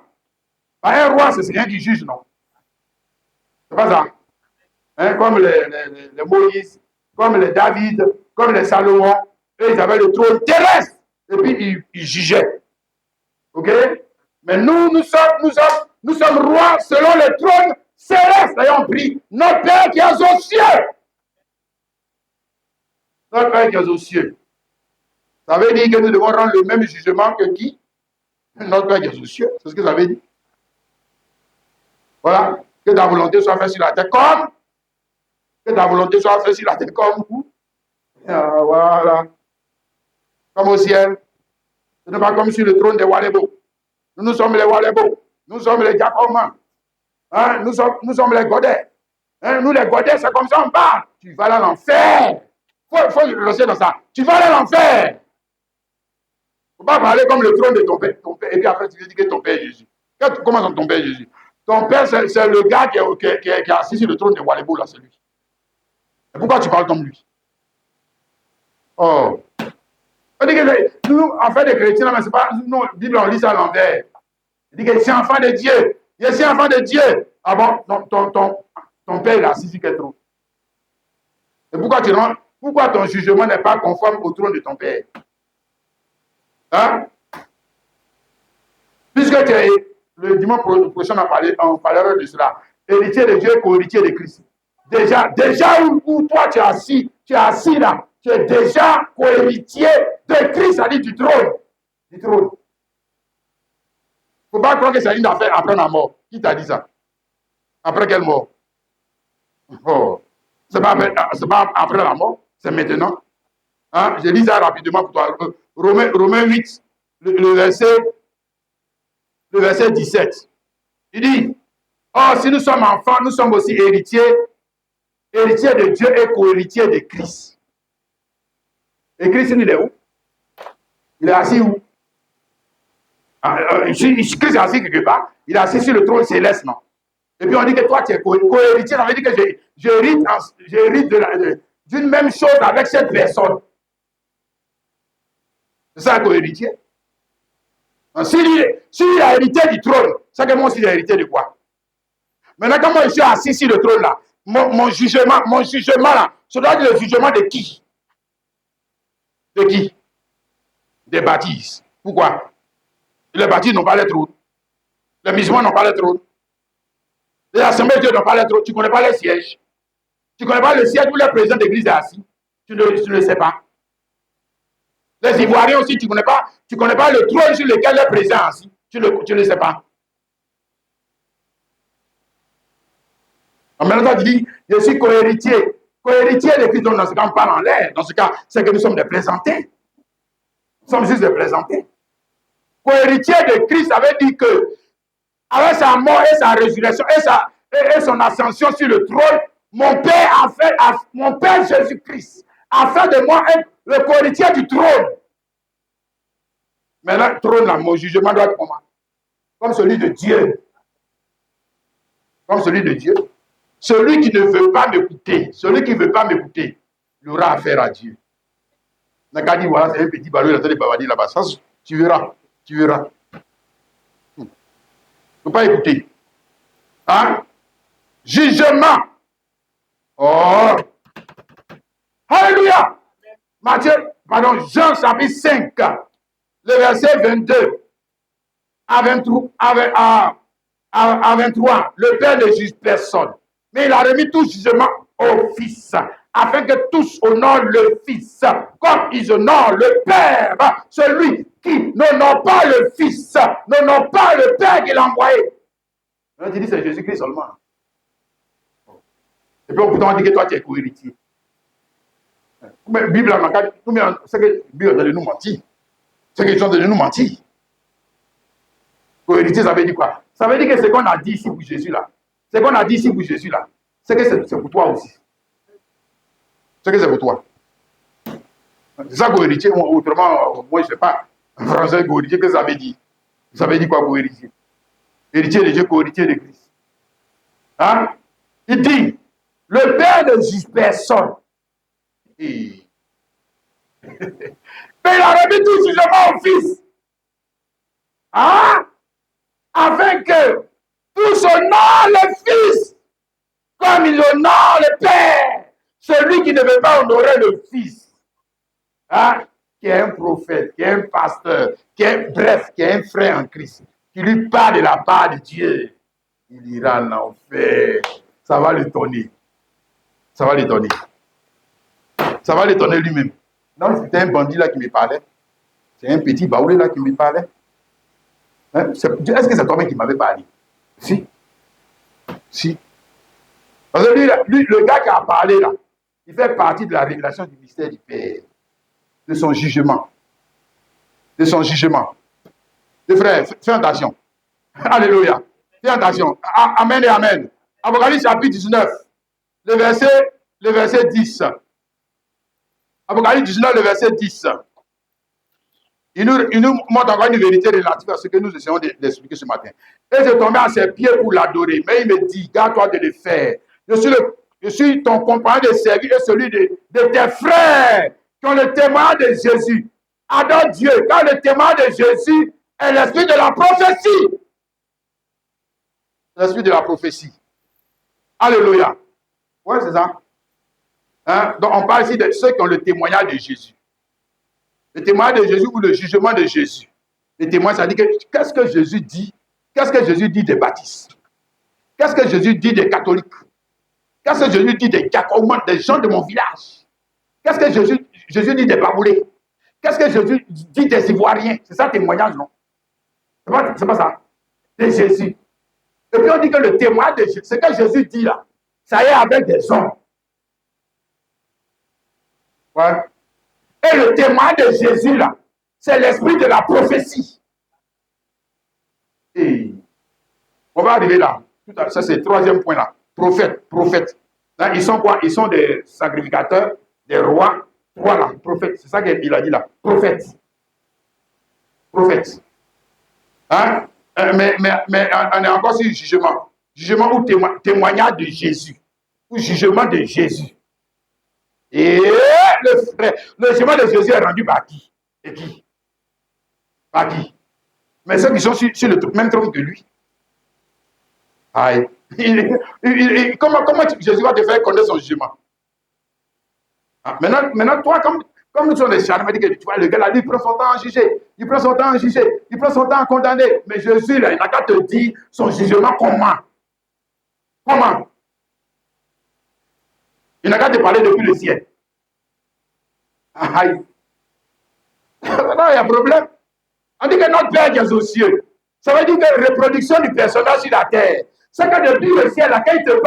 Un roi, c'est rien qui juge, non? C'est pas ça. Hein? Comme les Moïse, comme les David, comme les Salomon. Eux, ils avaient le trône terrestre. Et puis, ils jugeaient. OK? Mais nous sommes rois selon le trône céleste. Ayons pris notre Père qui est aux cieux. Notre Père qui est aux cieux. Ça veut dire que nous devons rendre le même jugement que qui? Notre Père qui est aux cieux. C'est ce que ça veut dire. Voilà. Que ta volonté soit faite sur la terre comme. Que ta volonté soit faite sur la terre comme où? Voilà. Comme au ciel. Ce n'est pas comme sur le trône des Walebo. Nous sommes les Walebo. Nous sommes les Jacomans. Hein? Nous sommes les Godets. Hein? Nous, les Godets, c'est comme ça on parle. Tu vas aller à l'enfer. Il faut le lancer dans ça. Tu vas aller à l'enfer. Il ne faut pas parler comme le trône de ton père. Et puis après, tu veux dire que ton père est Jésus. Comment ton père est Jésus? Ton père, c'est le gars qui est assis sur le trône de Walebo, là, c'est lui. Et pourquoi tu parles comme lui? Oh. On dit que nous, en fait, les chrétiens, mais c'est pas. Nous, la Bible, on lit ça à l'envers. Il dit que c'est enfant de Dieu. Je suis enfant de Dieu. Ah bon, ton père, il est assis sur quel trône? Et pourquoi ton jugement n'est pas conforme au trône de ton père? Hein? Puisque le dimanche prochain, on parlera de cela. Héritier de Dieu, co-héritier de Christ. Déjà où toi tu es assis là, tu es déjà co-héritier de Christ, c'est-à-dire du trône. Du trône. Il ne faut pas croire que c'est une affaire après la mort. Qui t'a dit ça? Après quelle mort? Oh. Ce n'est pas après la mort, c'est maintenant. Hein? Je lis ça rapidement pour toi. Romains 8, le verset 17. Il dit, oh, si nous sommes enfants, nous sommes aussi héritiers de Dieu et co-héritiers de Christ. Et Christ, il est où? Il est assis où? Christ est assis quelque part. Il est assis sur le trône céleste, non? Et puis on dit que toi, tu es co-héritier. Ça veut dire que j'hérite d'une même chose avec cette personne. C'est ça, co-héritier. S'il a hérité du trône, c'est que moi aussi j'ai hérité de quoi? Maintenant, quand moi je suis assis sur le trône là, mon jugement là, ça doit être le jugement de qui? De qui? Des baptises. Pourquoi? Les baptises n'ont pas les trônes. Les musulmans n'ont pas les trônes. Les assemblées de Dieu n'ont pas les trônes. Tu ne connais pas les sièges. Tu ne connais pas le siège où le président d'église est assis. Tu ne le sais pas. Les Ivoiriens aussi, tu ne connais pas le trône sur lequel le président est assis. Tu ne le sais pas. En même temps, tu dis, je suis co-héritier. Co-héritier de Christ, donc dans ce cas, on parle en l'air. Dans ce cas, c'est que nous sommes des plaisantés. Nous sommes juste des plaisantés. Co-héritier de Christ, ça veut dire que, avec sa mort et sa résurrection et son ascension sur le trône, mon Père Jésus-Christ a fait de moi le co-héritier du trône. Mais là, le trône, là, mon jugement doit être comme celui de Dieu. Comme celui de Dieu. celui qui ne veut pas m'écouter, il aura affaire à Dieu. On n'a qu'à dire, voilà, c'est un petit ballon, il a des bavardiers là-bas. Ça, tu verras. Il ne faut pas écouter. Hein? Jugement. Oh. Alléluia. Jean chapitre 5, le verset 22 à 23, à 23. Le Père ne juge personne, mais il a remis tout jugement au Fils, afin que tous honorent le Fils, comme ils honorent le Père. Celui qui n'honore pas le Fils, n'honore pas le Père qui l'a envoyé. On dit c'est Jésus-Christ seulement. Et puis pourtant on dit que toi tu es co-héritier. Mais la Bible, c'est que la Bible est en train de nous mentir. C'est qu'ils sont en train de nous mentir. Co-héritier, ça veut dire quoi? Ça veut dire que ce qu'on a dit ici pour Jésus là, c'est que c'est pour toi aussi. C'est que c'est pour toi. C'est ça co-héritier, autrement, moi je ne sais pas. En français, co-héritier, qu'est-ce que ça veut dire? Ça veut dire quoi co-héritier? Héritier de Dieu, co-héritier de Christ. Hein? Il dit, le Père ne juge personne. Mais il a remis tout jugement au Fils. Hein? Afin que tous honorent le Fils comme il honore le Père. Celui qui ne veut pas honorer le Fils, hein? Qui est un prophète, qui est un pasteur, qui est un frère en Christ, qui lui parle de la part de Dieu, il ira en enfer. Ça va l'étonner. Ça va l'étonner. Ça va l'étonner lui-même. Non, c'était un bandit là qui me parlait. C'est un petit baoulé là qui me parlait. Hein? Est-ce que c'est toi-même qui m'avait parlé? Si. Parce que lui, le gars qui a parlé là, il fait partie de la révélation du mystère du Père. De son jugement. Les frères, fais attention. Alléluia. Fais attention. Amen et amen. Apocalypse chapitre 19, le verset 10. Apocalypse 19, le verset 10. Il nous montre encore une vérité relative à ce que nous essayons d'expliquer ce matin. Et je tombais à ses pieds pour l'adorer. Mais il me dit, garde-toi de le faire. Je suis ton compagnon de service et celui de tes frères qui ont le témoin de Jésus. Adore Dieu, car le témoin de Jésus est l'esprit de la prophétie. L'esprit de la prophétie. Alléluia. Ouais, c'est ça. Hein? Donc, on parle ici de ceux qui ont le témoignage de Jésus. Le témoignage de Jésus ou le jugement de Jésus. Le témoignage, ça dit qu'est-ce que Jésus dit? Qu'est-ce que Jésus dit des baptistes? Qu'est-ce que Jésus dit des catholiques? Qu'est-ce que Jésus dit des Jacobins, des gens de mon village? Qu'est-ce que Jésus dit des Baboulés? Qu'est-ce que Jésus dit des Ivoiriens? C'est ça le témoignage, non? C'est pas ça. De Jésus. Et puis on dit que le témoignage de Jésus, ce que Jésus dit là, ça y est avec des hommes. Ouais. Et le témoignage de Jésus là, c'est l'esprit de la prophétie. Et on va arriver là. Ça c'est le troisième point là. Prophète. Là, ils sont quoi? Ils sont des sacrificateurs, des rois. Voilà, prophète. C'est ça qu'il a dit là. Prophète. Hein? Mais on est encore sur le jugement. Jugement ou témoignage de Jésus. Ou jugement de Jésus. Et le jugement de Jésus est rendu par qui? Et qui? Par qui? Mais ceux qui sont sur le même trône que lui. Aïe. Comment Jésus va te faire connaître son jugement? Ah, maintenant, toi, comme nous sommes des charmes, tu vois, le gars là, lui, il prend son temps à juger. Il prend son temps à condamner. Mais Jésus, là, il n'a qu'à te dire son jugement comment? Comment? Il n'a qu'à te parler depuis le ciel. Aïe. Là, il y a un problème. On dit que notre Père qui est aux cieux. Ça veut dire que la reproduction du personnage sur la terre. C'est que depuis le ciel, là, quand il te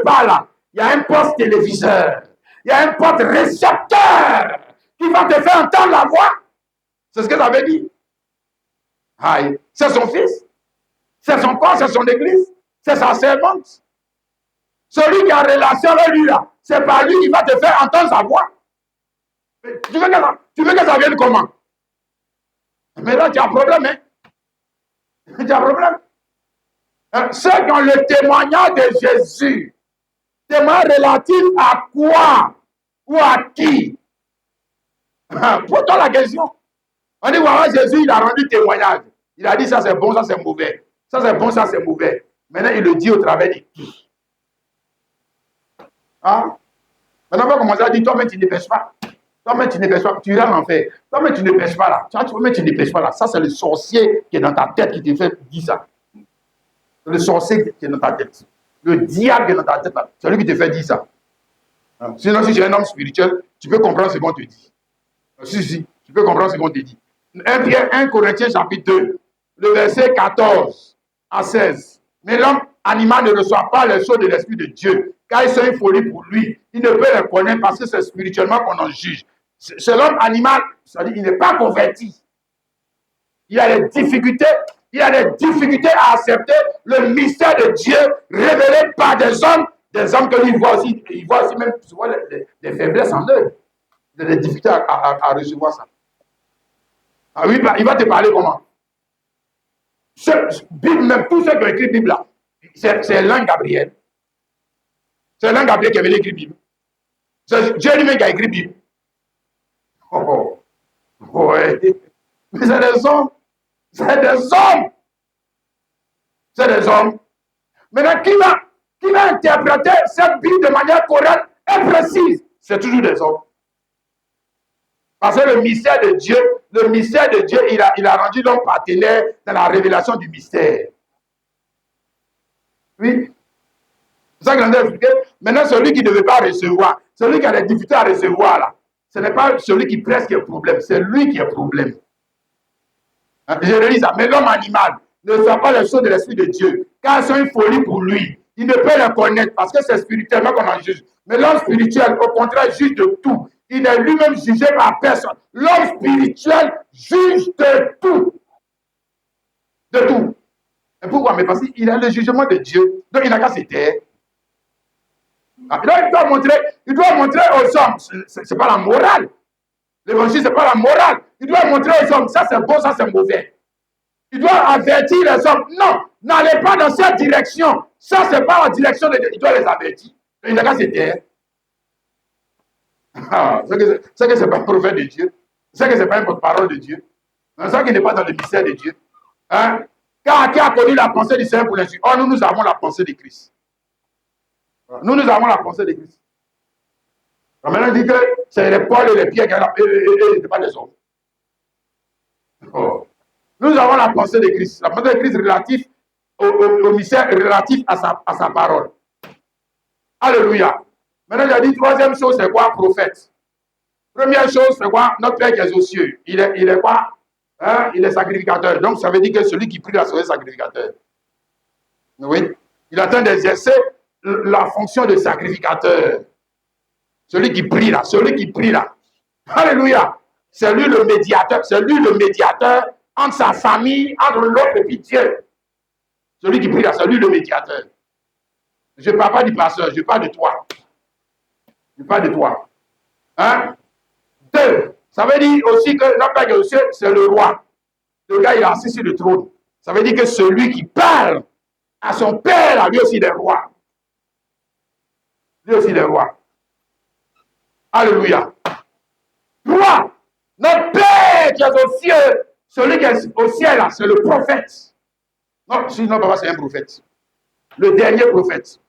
parle, là, il y a un poste téléviseur. Il y a un poste récepteur qui va te faire entendre la voix. C'est ce que ça veut dire. Aïe. C'est son fils. C'est son corps, c'est son église. C'est sa servante. Celui qui a relation avec lui, là, c'est par lui qu'il va te faire entendre sa voix. Mais tu veux que ça vienne comment? Mais là, tu as un problème, hein? Tu as un problème. Ceux qui ont le témoignage de Jésus, témoignage relatif à quoi ou à qui? Pose-toi la question. On dit, voilà, Jésus, il a rendu témoignage. Il a dit, ça c'est bon, ça c'est mauvais. Ça c'est bon, ça c'est mauvais. Maintenant, il le dit au travers de qui? Hein? Maintenant, on va commencer à dire, toi-même, tu ne pêches pas. Toi-même, tu ne pêches pas. Tu iras en enfer. Toi-même, tu ne pêches pas là. Toi-même, tu ne pêches pas là. Ça, c'est le sorcier qui est dans ta tête qui te fait dire ça. C'est le sorcier qui est dans ta tête. Le diable qui est dans ta tête là. C'est lui qui te fait dire ça. Hein? Sinon, si tu es un homme spirituel, tu peux comprendre ce qu'on te dit. Si, tu peux comprendre ce qu'on te dit. 1 Corinthiens chapitre 2, le verset 14 à 16. Mais l'homme animal ne reçoit pas les choses de l'Esprit de Dieu, car ils sont une folie pour lui. Il ne peut les connaître parce que c'est spirituellement qu'on en juge. C'est l'homme animal, c'est-à-dire il n'est pas converti. Il a des difficultés, à accepter le mystère de Dieu révélé par des hommes que lui voit aussi, il voit aussi même souvent des faiblesses en eux. Il a des difficultés à recevoir ça. Ah oui, il va te parler comment? Bible, même tous ceux qui ont écrit Bible là, c'est l'ange Gabriel. C'est l'ange Gabriel qui avait écrit Bible. C'est Dieu lui-même qui a écrit Bible. Ouais. Mais c'est des hommes. C'est des hommes. C'est des hommes. Maintenant, qui va interpréter cette Bible de manière correcte et précise? C'est toujours des hommes. Parce que le mystère de Dieu, il a rendu l'homme partenaire dans la révélation du mystère. Oui. C'est ça que j'en ai expliqué. Maintenant, celui qui ne veut pas recevoir, celui qui a des difficultés à recevoir, là, ce n'est pas celui qui presse qui est problème, c'est lui qui est problème. Hein? Je relis ça. Mais l'homme animal ne sait pas les choses de l'Esprit de Dieu, car elles sont une folie pour lui. Il ne peut les connaître parce que c'est spirituellement qu'on en juge. Mais l'homme spirituel, au contraire, juge de tout. Il est lui-même jugé par personne. L'homme spirituel juge de tout. De tout. Et pourquoi? Mais parce qu'il a le jugement de Dieu. Donc il n'a qu'à se taire. Donc il doit montrer aux hommes, ce n'est pas la morale. L'évangile, ce n'est pas la morale. Il doit montrer aux hommes, ça c'est bon, ça c'est mauvais. Il doit avertir les hommes. Non, n'allez pas dans cette direction. Ça, c'est pas la direction de Dieu. Il doit les avertir. Il n'a qu'à se taire. C'est que ce n'est pas un prophète de Dieu. C'est que ce n'est pas une porte-parole de Dieu. C'est ça qui n'est pas dans le mystère de Dieu. Hein? Qui a connu la pensée du Seigneur pour l'instant? Oh, nous avons la pensée de Christ. Nous avons la pensée de Christ. Maintenant, on dit que c'est les Paul et les Pierre qui ont la et pas les hommes. Oh. Nous avons la pensée de Christ. La pensée de Christ relative au mystère relatif à sa parole. Alléluia. Maintenant, j'ai dit, troisième chose, c'est quoi? Prophète. Première chose, c'est quoi? Notre Père qui est aux cieux. Il est quoi? Hein? Il est sacrificateur. Donc, ça veut dire que celui qui prie là serait sacrificateur. Oui. Il est en train d'exercer la fonction de sacrificateur. Celui qui prie là. Alléluia. C'est lui le médiateur entre sa famille, entre l'autre et puis Dieu. Celui qui prie là, c'est lui le médiateur. Je ne parle pas du pasteur, je parle de toi. Je parle de toi. Hein? 2. Ça veut dire aussi que notre Père qui est aux cieux, c'est le roi. Le gars, il est assis sur le trône. Ça veut dire que celui qui parle à son père, là, lui aussi, il est roi. Lui aussi, il est roi. Alléluia. 3. Notre Père qui est aux cieux, celui qui est au ciel, là, c'est le prophète. Non, sinon, papa, c'est un prophète. Le dernier prophète.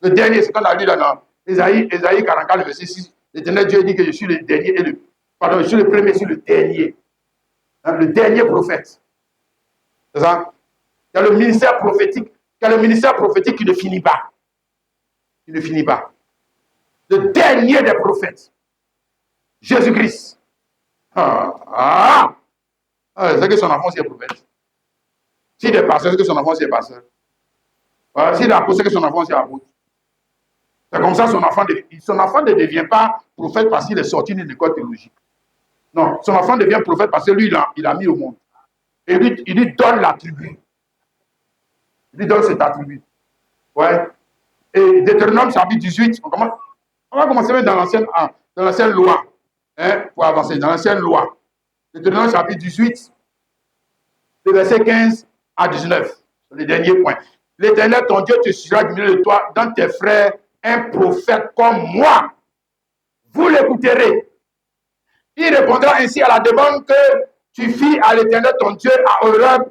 Le dernier, c'est quand on a lu dans Ésaïe 44, le verset 6. L'Éternel Dieu dit que je suis le dernier je suis le premier, je suis le dernier. Hein, le dernier prophète. C'est ça? Il y a le ministère prophétique. Qui ne finit pas. Il ne finit pas. Le dernier des prophètes. Jésus-Christ. C'est que son enfant, c'est prophète. S'il est pasteur, c'est que son enfant, c'est pasteur. S'il est apôtre, c'est que son enfant, c'est apôtre. C'est comme ça son enfant ne devient pas prophète parce qu'il est sorti d'une école théologique. Non, son enfant devient prophète parce que lui, il a mis au monde. Et il lui donne l'attribut. Il lui donne cet attribut. Ouais. Et Deutéronome chapitre 18, on va commencer même dans l'ancienne loi. Hein, pour avancer, dans l'ancienne loi. Deutéronome chapitre 18, le verset 15 à 19. C'est le dernier point. l'Éternel, ton Dieu, te suffira du milieu de toi, dans tes frères, un prophète comme moi. Vous l'écouterez. Il répondra ainsi à la demande que tu fis à l'Éternel, ton Dieu, à Horeb,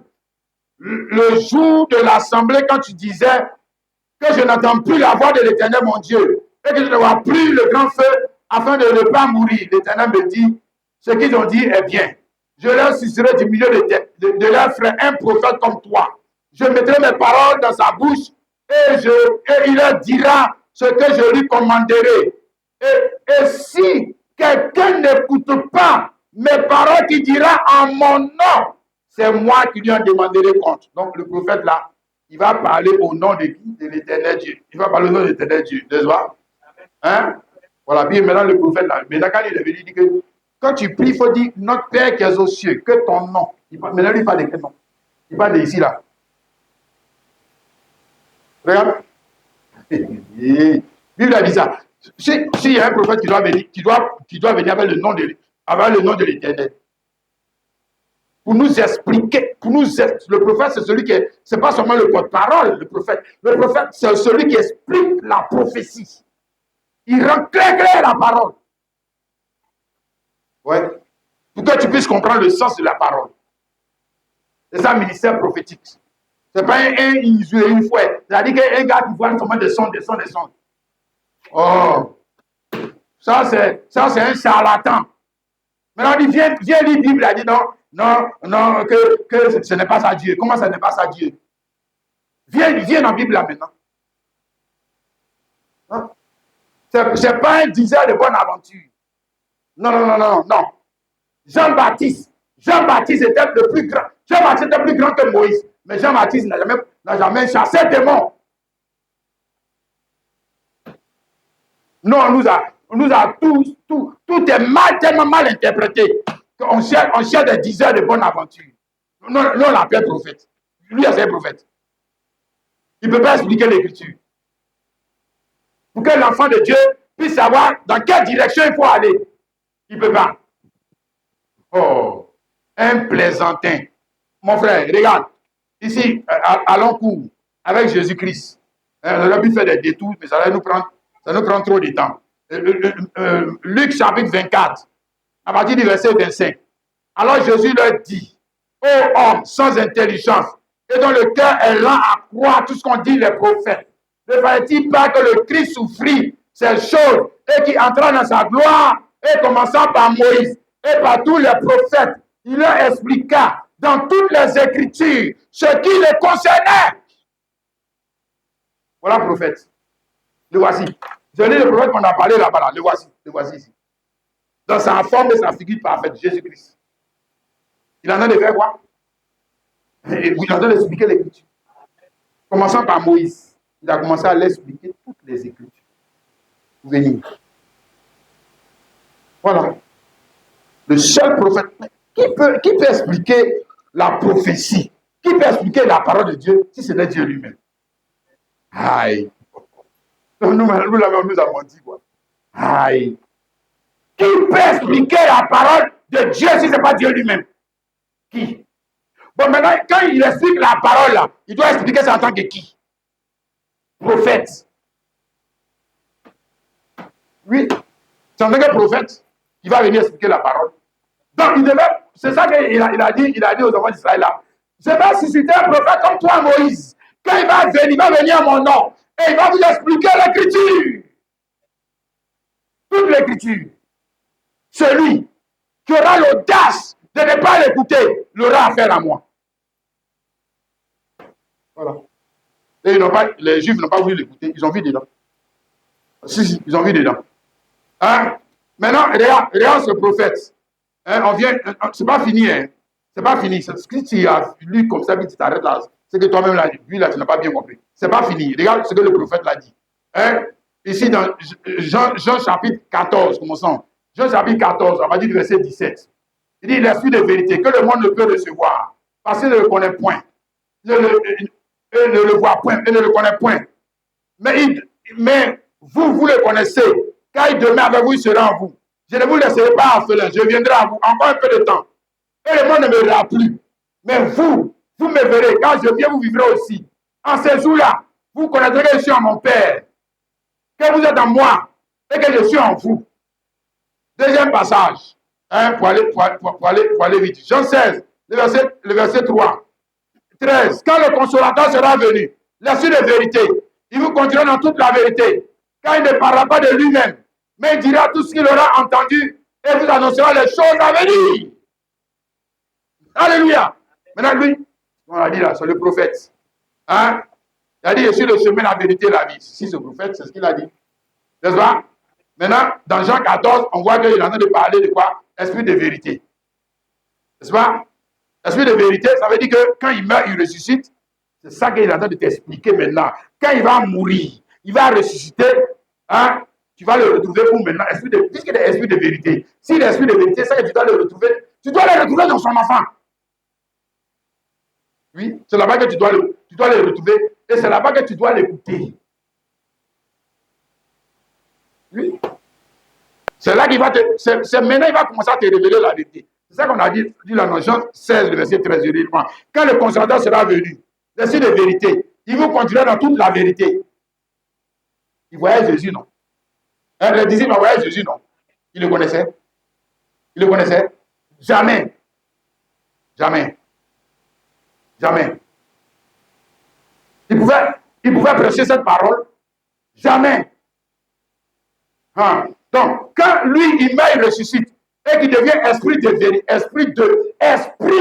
le jour de l'assemblée, quand tu disais que je n'entends plus la voix de l'Éternel, mon Dieu, et que je ne vois plus le grand feu afin de ne pas mourir. L'Éternel me dit, ce qu'ils ont dit est bien. Je leur susciterai du milieu de leurs frères un prophète comme toi. Je mettrai mes paroles dans sa bouche et il leur dira ce que je lui commanderai. Et si quelqu'un n'écoute pas mes paroles qui dira en mon nom, c'est moi qui lui en demanderai compte. Donc le prophète là, il va parler au nom de qui? De l'Éternel Dieu. Il va parler au nom de l'Éternel Dieu, n'est-ce pas? Hein? Voilà, puis maintenant le prophète là, maintenant quand il est venu, il dit que quand tu pries, il faut dire notre Père qui est aux cieux, que ton nom. Maintenant il parle de quel nom? Il parle de ici là. Regarde. Bible a dit ça. S'il y a un prophète qui doit venir avec le nom de l'Éternel, pour nous expliquer, le prophète, c'est celui qui est, c'est pas seulement le porte-parole, le prophète. Le prophète, c'est celui qui explique la prophétie. Il rend clair la parole. Ouais. Pour que tu puisses comprendre le sens de la parole. C'est ça, ministère prophétique. C'est pas une fouette. C'est-à-dire qu'un gars qui voit seulement des sons. Oh, ça c'est un charlatan. Maintenant, il dit, viens lire la Bible. Il dit non, que ce n'est pas ça Dieu. Comment ça n'est pas ça Dieu? Viens dans la Bible là maintenant. Hein? C'est pas un diseur de bonne aventure. Non. Jean-Baptiste était le plus grand. Jean-Baptiste était plus grand que Moïse. Mais Jean-Baptiste n'a jamais chassé des démons. Non, on nous a tout est tellement mal interprété qu'on cherche des diseurs de bonne aventure. Nous, on l'appelle prophète. Lui, c'est un prophète. Il ne peut pas expliquer l'écriture. Pour que l'enfant de Dieu puisse savoir dans quelle direction il faut aller. Il ne peut pas. Oh, un plaisantin. Mon frère, regarde. Ici, allons court avec Jésus-Christ. On aurait pu faire des détours, mais ça nous prend trop de temps. Luc chapitre 24, à partir du verset 25. Alors Jésus leur dit, ô homme sans intelligence, et dont le cœur est lent à croire tout ce qu'ont dit les prophètes, ne fallait-il pas que le Christ souffrit ces choses et qui entra dans sa gloire, et commençant par Moïse et par tous les prophètes, il leur expliqua dans toutes les Écritures ce qui les concernait. Voilà le prophète. Le voici. Je lis le prophète qu'on a parlé là-bas. Là. Le voici ici. Dans sa forme et sa figure parfaite, Jésus-Christ. Il en a de faire quoi? Il en a d'expliquer l'Écriture. Commençant par Moïse, il a commencé à l'expliquer toutes les Écritures. Venez. Voilà. Le seul prophète. Qui peut expliquer la prophétie? Qui peut expliquer la parole de Dieu si ce n'est Dieu lui-même? Aïe. Nous avons menti, quoi. Aïe. Qui peut expliquer la parole de Dieu si ce n'est pas Dieu lui-même? Qui? Bon, maintenant, quand il explique la parole, là, il doit expliquer ça en tant que qui? Prophète. Oui. C'est en tant que prophète qui va venir expliquer la parole. Donc, c'est ça qu'il a dit aux enfants d'Israël là. Je vais susciter un prophète comme toi, Moïse. Quand il va venir à mon nom. Et il va vous expliquer l'écriture. Toute l'écriture. Celui qui aura l'audace de ne pas l'écouter, l'aura affaire à moi. Voilà. Et les Juifs n'ont pas voulu l'écouter. Ils ont vu dedans. Si, ils ont vu dedans. Hein? Maintenant, regarde ce prophète. Hein, on vient, c'est pas fini. Hein. C'est pas fini. Ce que tu as lu comme ça, puis tu t'arrêtes là. C'est que toi-même, là, lui, là, tu n'as pas bien compris. C'est pas fini. Regarde ce que le prophète l'a dit. Hein? Ici, dans Jean chapitre 14, commençons. Jean chapitre 14, à partir du verset 17. Il dit, l'esprit de vérité, que le monde ne peut recevoir, parce qu'il ne le connaît point. Il ne le voit point, il ne le connaît point. Mais vous le connaissez, car il demeure avec vous, il sera en vous. Je ne vous laisserai pas orphelin, je viendrai à vous encore un peu de temps. Et le monde ne me verra plus. Mais vous me verrez, quand je viens, vous vivrez aussi. En ces jours-là, vous connaîtrez que je suis en mon Père, que vous êtes en moi et que je suis en vous. Deuxième passage, hein, pour aller vite. Jean 16, le verset 3. 13. Quand le consolateur sera venu, l'esprit de vérité, il vous conduira dans toute la vérité. Quand il ne parlera pas de lui-même, mais il dira tout ce qu'il aura entendu et vous annoncera les choses à venir. Alléluia. Maintenant, lui, on a dit là, c'est le prophète. Hein? Il a dit, je suis le chemin, la vérité, la vie. Si ce prophète, c'est ce qu'il a dit. N'est-ce pas? Maintenant, dans Jean 14, on voit qu'il est en train de parler de quoi? Esprit de vérité. N'est-ce pas? Esprit de vérité, ça veut dire que quand il meurt, il ressuscite. C'est ça qu'il est en train de t'expliquer maintenant. Quand il va mourir, il va ressusciter. Hein? Tu vas le retrouver pour maintenant. Puisqu'il est esprit de vérité. Si l'esprit de vérité, c'est que tu dois le retrouver. Tu dois le retrouver dans son enfant. Oui, c'est là-bas que tu dois le retrouver. Et c'est là-bas que tu dois l'écouter. Oui. C'est là qu'il va c'est maintenant qu'il va commencer à te révéler la vérité. C'est ça qu'on a dit dans Jean 16, le verset 13. Quand le consolateur sera venu, l'esprit de vérité, il vous conduira dans toute la vérité. Il voyait Jésus, non? Les disciples voyaient Jésus, non? Ils le connaissaient? Ils le connaissaient? Jamais. Jamais. Jamais. Il pouvait prêcher cette parole? Jamais. Hein? Donc, quand lui, il meurt, il ressuscite, et qu'il devient esprit de vérité, esprit,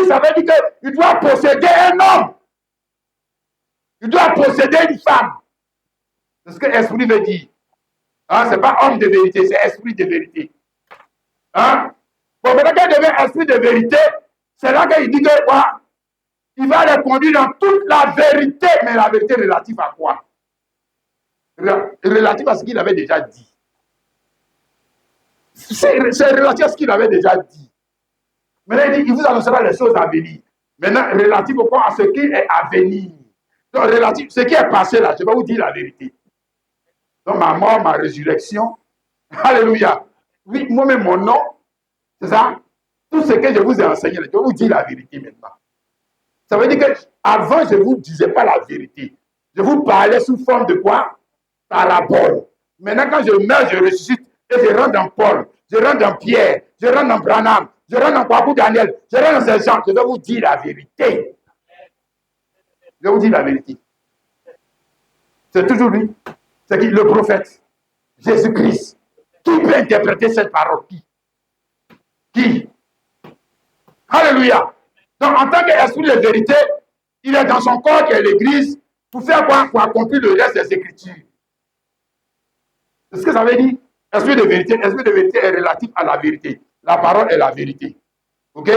ça veut dire qu'il doit posséder un homme. Il doit posséder une femme. C'est ce que esprit veut dire. Hein? Ce n'est pas homme de vérité, c'est esprit de vérité. Hein? Bon, maintenant qu'il devient esprit de vérité, c'est là qu'il dit que quoi? Il va les conduire dans toute la vérité, mais la vérité relative à quoi? Relative à ce qu'il avait déjà dit. C'est relatif à ce qu'il avait déjà dit. Maintenant, il dit, il vous annoncera les choses à venir. Maintenant, relatif au quoi? À ce qui est à venir. Donc, relatif, ce qui est passé là, je vais vous dire la vérité. Donc, ma mort, ma résurrection. Alléluia. Oui, moi-même, mon nom, c'est ça? Tout ce que je vous ai enseigné, je vais vous dire la vérité maintenant. Ça veut dire qu'avant, je ne vous disais pas la vérité. Je vous parlais sous forme de quoi? Parabole. Maintenant, quand je meurs, je ressuscite et je rentre dans Paul, je rentre dans Pierre, je rentre dans Branham, je rentre dans Kwaku Daniel, je rentre dans ces gens. Je vais vous dire la vérité. Je vais vous dire la vérité. C'est toujours lui. C'est qui? Le prophète. Jésus-Christ. Qui peut interpréter cette parole? Qui? Alléluia. Donc, en tant qu'esprit de vérité, il est dans son corps qui est l'église pour faire quoi? Pour accomplir le reste des Écritures. C'est ce que ça veut dire. Esprit de vérité est relatif à la vérité. La parole est la vérité. Ok?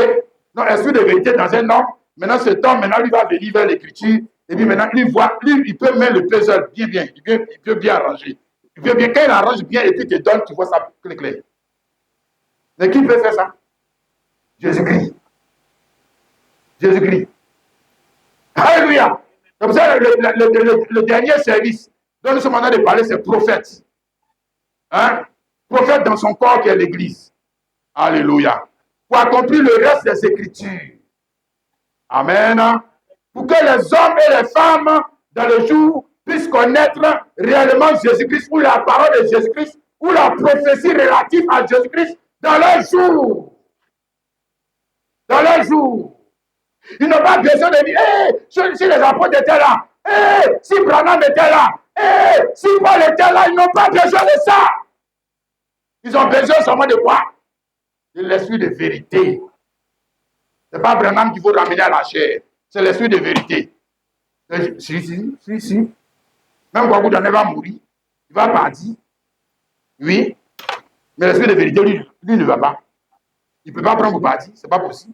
Donc, esprit de vérité dans un homme, maintenant cet homme, lui va venir vers l'écriture, et puis maintenant, il peut mettre le puzzle bien. Il peut bien arranger. Il peut bien, quand il arrange bien, et puis te donne, tu vois ça clair. Mais qui peut faire ça? Jésus-Christ. Jésus-Christ. Alléluia. C'est pour ça le dernier service dont nous sommes en train de parler, c'est prophète. Hein? Prophète dans son corps qui est l'église. Alléluia. Pour accomplir le reste des Écritures. Amen. Pour que les hommes et les femmes dans le jour puissent connaître réellement Jésus-Christ ou la parole de Jésus-Christ ou la prophétie relative à Jésus-Christ dans leur jour. Dans leur jour. Ils n'ont pas besoin de dire, si les apôtres étaient là, si Branham était là, si Paul était là, ils n'ont pas besoin de ça. Ils ont besoin seulement de quoi? De l'esprit de vérité. Ce n'est pas Branham qu'il faut ramener à la chair. C'est l'esprit de vérité. Si. Même quand vous va mourir, il va partir. Oui. Mais l'esprit de vérité, lui ne va pas. Il ne peut pas prendre pour partir. Ce n'est pas possible.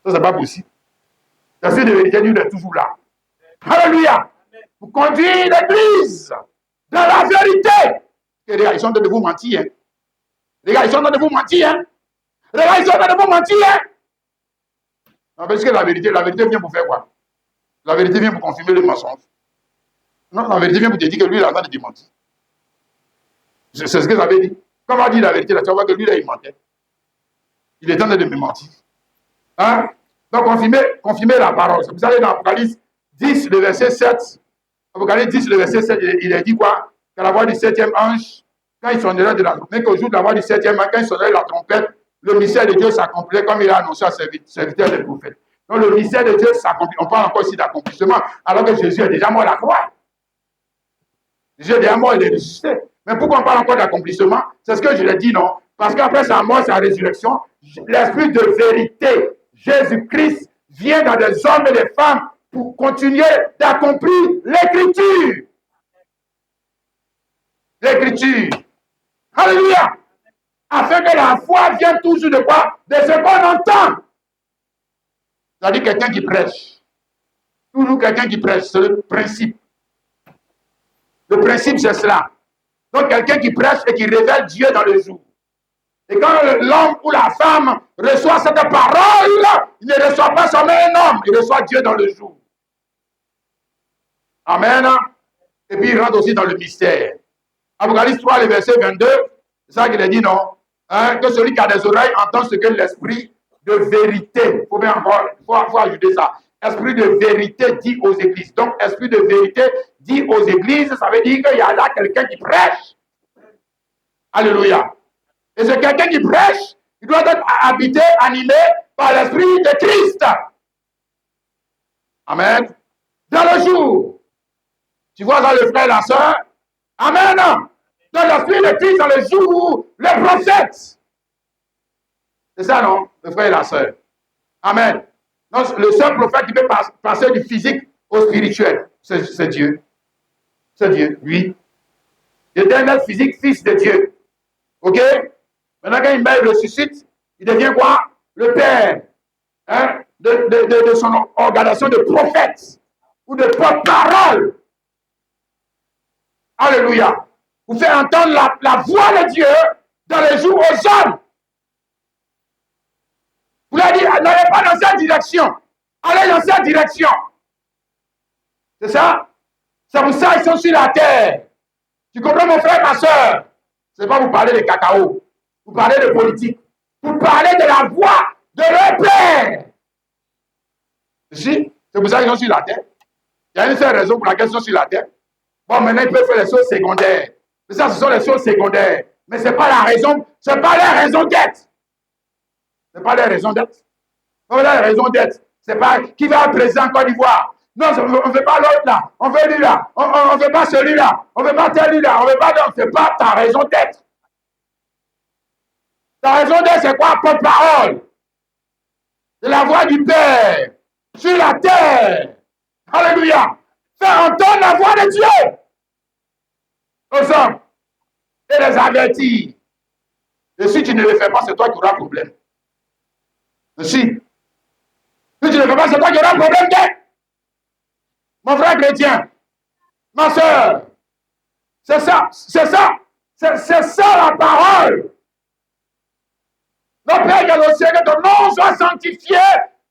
Ça, ce n'est pas possible. L'esprit de vérité, lui, il est toujours là. Alléluia. Pour conduire l'église dans la vérité. Et les gars, ils sont en train de vous mentir. Les gars, ils sont en train de vous mentir. Les gars, ils sont en train de vous mentir. Non, parce que la vérité vient pour faire quoi? La vérité vient pour confirmer le mensonge. Non, la vérité vient pour te dire que lui, il est en train de te mentir. C'est ce que ça veut dire. Quand on dit la vérité, là, tu vas voir que lui, là, il mentait. Il est en train de me mentir. Hein? Donc, confirmer la parole. C'est pour ça que dans Apocalypse 10, le verset 7. Apocalypse 10, le verset 7, il a dit quoi? Qu'à la voix du 7e ange, quand il sonnerait de la trompette, mais qu'au jour de la voix du 7e ange, quand il sonnerait de la trompette, le mystère de Dieu s'accomplirait comme il a annoncé à ses serviteurs les prophètes. Donc le mystère de Dieu s'accomplit. On parle encore ici d'accomplissement, alors que Jésus est déjà mort à la croix. Jésus est déjà mort, il est ressuscité. Mais pourquoi on parle encore d'accomplissement? C'est ce que je l'ai dit, non? Parce qu'après sa mort, sa résurrection, l'esprit de vérité, Jésus-Christ, vient dans des hommes et des femmes pour continuer d'accomplir l'écriture. L'écriture. Alléluia. Afin que la foi vienne toujours de quoi? De ce qu'on entend. C'est-à-dire quelqu'un qui prêche. Toujours quelqu'un qui prêche, c'est le principe. Le principe, c'est cela. Donc, quelqu'un qui prêche et qui révèle Dieu dans le jour. Et quand l'homme ou la femme reçoit cette parole, il ne reçoit pas seulement un homme, il reçoit Dieu dans le jour. Amen. Et puis, il rentre aussi dans le mystère. Apocalypse 3, le verset 22, c'est ça qu'il a dit, non? Hein, que celui qui a des oreilles entend ce que l'esprit de vérité, il faut ajouter ça. Esprit de vérité dit aux églises. Donc, esprit de vérité dit aux églises, ça veut dire qu'il y a là quelqu'un qui prêche. Alléluia. Et c'est quelqu'un qui prêche, il doit être habité, animé par l'esprit de Christ. Amen. Dans le jour. Tu vois dans le frère et la soeur. Amen. Dans l'esprit de Christ, dans le jour où les prophètes. C'est ça, non? Le frère et la soeur. Amen. Donc, le seul prophète qui peut passer du physique au spirituel, c'est Dieu. C'est Dieu, lui. L'éternel physique, fils de Dieu. OK? Maintenant, quand il meurt, il ressuscite, il devient quoi? Le père, hein, de son organisation de prophète ou de porte-parole. Alléluia. Vous faites entendre la voix de Dieu dans les jours aux hommes. Vous l'avez dit, n'allez pas dans cette direction. Allez dans cette direction. C'est ça? C'est pour ça qu'ils sont sur la terre. Tu comprends, mon frère, ma soeur? Ce n'est pas vous parler de cacao. Vous parlez de politique. Vous parlez de la voix de leur Père. Si, c'est pour ça qu'ils sont sur la terre. Il y a une seule raison pour laquelle ils sont sur la terre. Bon, maintenant, ils peuvent faire les choses secondaires. Mais ça, ce sont les choses secondaires. Mais ce n'est pas la raison, ce n'est pas leur raison d'être. Ce n'est pas leur raison d'être. Ce n'est pas leur raison d'être. C'est pas qui va être président en Côte d'Ivoire. Non, on ne veut pas l'autre là. On veut lui là. On ne veut pas celui-là. On ne veut pas tel là. On ne veut pas d'autre. Ce n'est pas ta raison d'être. Ta raison d'être, c'est quoi? Porte-parole. C'est la voix du Père sur la terre. Alléluia. Faire entendre la voix de Dieu aux hommes et les avertir. Et si tu ne le fais pas, c'est toi qui auras problème. Et si tu ne le fais pas, c'est toi qui auras problème d'être. Mon frère chrétien, ma soeur, c'est ça, c'est ça, c'est ça la parole. Notre Père qui est au ciel, que ton nom soit sanctifié,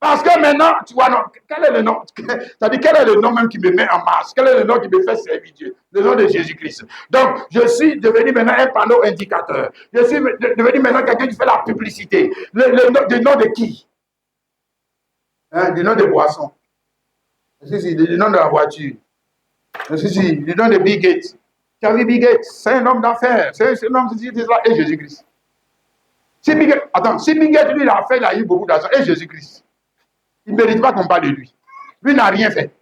parce que maintenant, tu vois, non, quel est le nom? C'est-à-dire, quel est le nom même qui me met en marche? Quel est le nom qui me fait servir Dieu? Le nom de Jésus-Christ. Donc, je suis devenu maintenant un panneau indicateur. Je suis devenu maintenant quelqu'un qui fait la publicité. Le nom de qui? Hein, du nom de boisson. Si, du nom de la voiture. Si, du nom de Bill Gates. Tu as vu Bill Gates? C'est un homme d'affaires. C'est un homme de et Jésus-Christ. Si Bill Gates, lui, il a fait, il a eu beaucoup d'argent. Et Jésus-Christ. Il ne mérite pas qu'on parle de lui. Lui n'a rien fait.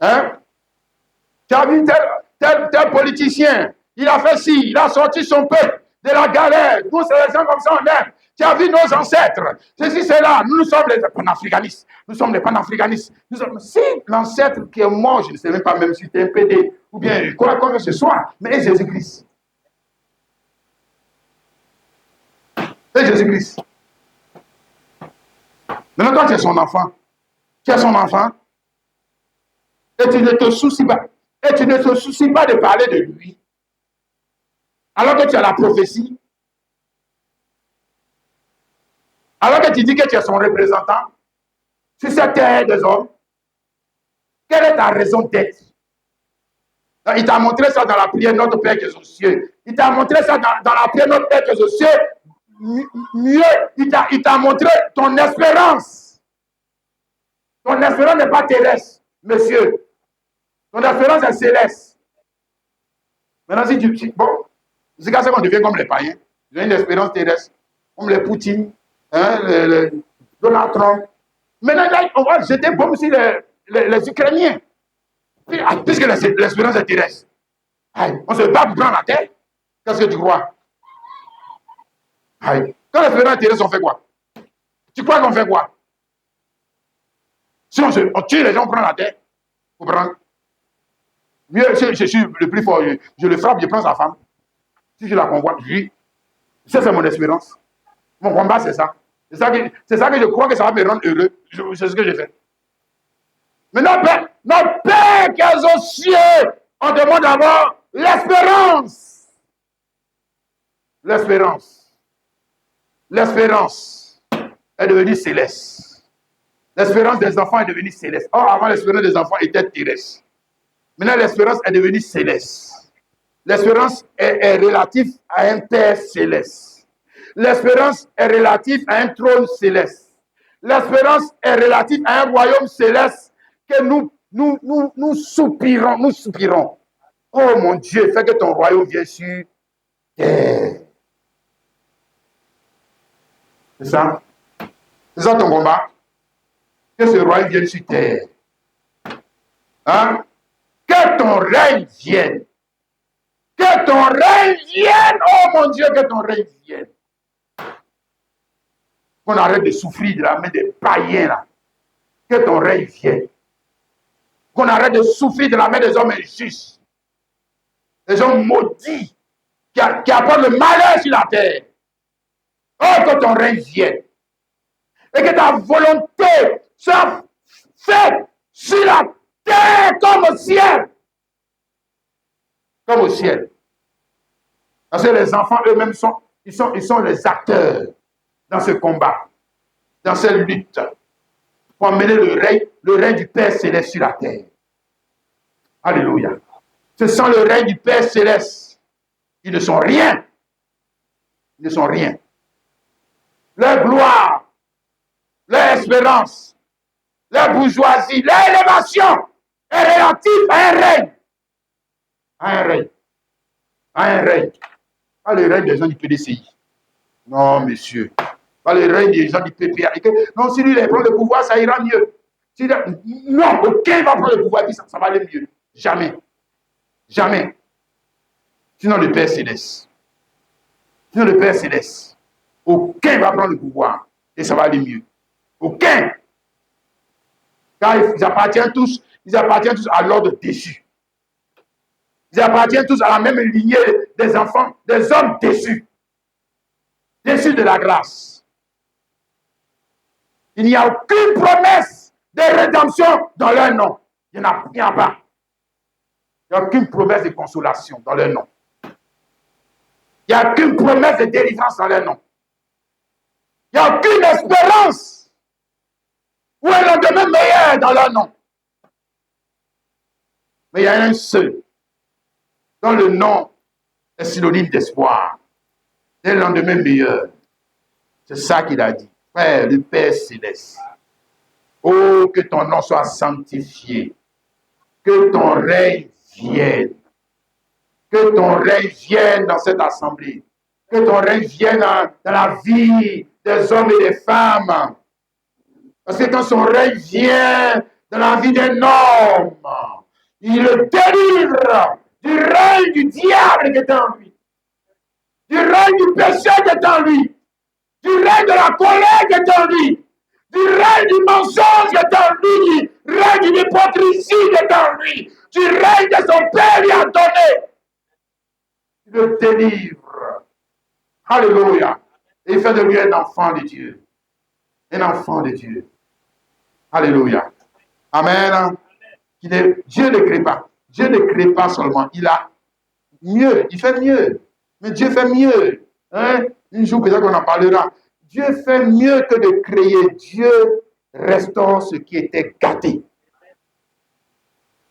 Hein? Tu as vu tel politicien, il a fait ci, il a sorti son peuple de la galère. Nous, c'est les gens comme ça, on aime. Tu as vu nos ancêtres. Ceci, c'est là. Nous sommes les panafricanistes. Nous sommes les panafricanistes. Si l'ancêtre qui est mort, je ne sais même pas même si c'était un PD ou bien quoi que ce soit, mais Jésus-Christ. Et Jésus-Christ. Maintenant, toi, tu es son enfant. Tu es son enfant. Et tu ne te soucies pas. Et tu ne te soucies pas de parler de lui. Alors que tu as la prophétie. Alors que tu dis que tu es son représentant. Sur cette terre des hommes. Quelle est ta raison d'être? Il t'a montré ça dans la prière Notre Père qui est aux cieux. Il t'a montré ça dans la prière Notre Père qui est aux cieux. Mieux, il t'a montré ton espérance. Ton espérance n'est pas terrestre. monsieur, ton espérance est céleste. Maintenant, si tu... Bon, c'est comme ça qu'on devient comme les païens. Ils ont une espérance terrestre, comme les Poutine, hein, les Donald Trump. Maintenant, là, on va jeter bombe sur les Ukrainiens. Puisque l'espérance est terrestre. On se bat pour prendre la terre. Qu'est-ce que tu crois? Quand l'espérance est terrestre, on fait quoi? Tu crois qu'on fait quoi? Si on tue les gens, on prend la terre. Pour prendre. Mieux, je suis le plus fort. Je le frappe, je prends sa femme. Si je la convoite, oui. Ça, c'est mon espérance. Mon combat, c'est ça. C'est ça que je crois que ça va me rendre heureux. C'est ce que j'ai fait. Mais notre Père qui est aux cieux, on demande d'abord l'espérance. L'espérance. L'espérance est devenue céleste. L'espérance des enfants est devenue céleste. Or, avant, l'espérance des enfants était terrestre. Maintenant, l'espérance est devenue céleste. L'espérance est relative à un Père céleste. L'espérance est relative à un trône céleste. L'espérance est relative à un royaume céleste que nous soupirons. Oh mon Dieu, fais que ton royaume vienne sur terre. C'est ça? C'est ça ton combat? Que ce royaume vienne sur terre. Hein? Que ton règne vienne. Que ton règne vienne. Oh mon Dieu, que ton règne vienne. Qu'on arrête de souffrir de la main des païens là. Que ton règne vienne. Qu'on arrête de souffrir de la main des hommes injustes. Des hommes maudits qui apportent le malheur sur la terre. Oh, que ton règne vienne. Et que ta volonté soit faite sur la terre comme au ciel. Comme au ciel. Parce que les enfants eux-mêmes sont les acteurs dans ce combat, dans cette lutte, pour amener le règne du Père Céleste sur la terre. Alléluia. Ce sont le règne du Père Céleste. Ils ne sont rien. Ils ne sont rien. Leur gloire, leur espérance, leur bourgeoisie, leur élévation est relative à un règne. À un règne. À un règne. Pas le règne des gens du PDCI. Non, monsieur. Pas le règne des gens du PPA. Non, si lui, il prend le pouvoir, ça ira mieux. Non, aucun va prendre le pouvoir, puis ça va aller mieux. Jamais. Jamais. Sinon, le Père Céleste. Sinon, le Père Céleste. Aucun va prendre le pouvoir et ça va aller mieux. Aucun. Car ils appartiennent tous à l'ordre déchu. Ils appartiennent tous à la même lignée des enfants, des hommes déçus. Déçus de la grâce. Il n'y a aucune promesse de rédemption dans leur nom. Il n'y en a pas. Il n'y a aucune promesse de consolation dans leur nom. Il n'y a aucune promesse de délivrance dans leur nom. Il n'y a aucune espérance ou un lendemain meilleur dans leur nom. Mais il y a un seul dont le nom est synonyme d'espoir, d'un lendemain meilleur. C'est ça qu'il a dit. Frère, le Père Céleste, oh, que ton nom soit sanctifié, que ton règne vienne, que ton règne vienne dans cette assemblée, que ton règne vienne dans la vie des hommes et des femmes. Parce que quand son règne vient dans la vie d'un homme, il le délivre du règne du diable qui est en lui, du règne du péché qui est en lui, du règne de la colère qui est en lui, du règne du mensonge qui est en lui, du règne de l'hypocrisie qui est en lui, du règne que son Père lui a donné. Il le délivre. Alléluia. Et il fait de lui un enfant de Dieu. Un enfant de Dieu. Alléluia. Amen. Dieu ne crée pas. Dieu ne crée pas seulement. Il a mieux. Il fait mieux. Mais Dieu fait mieux. Hein? Un jour, peut-être qu'on en parlera. Dieu fait mieux que de créer. Dieu restaure ce qui était gâté.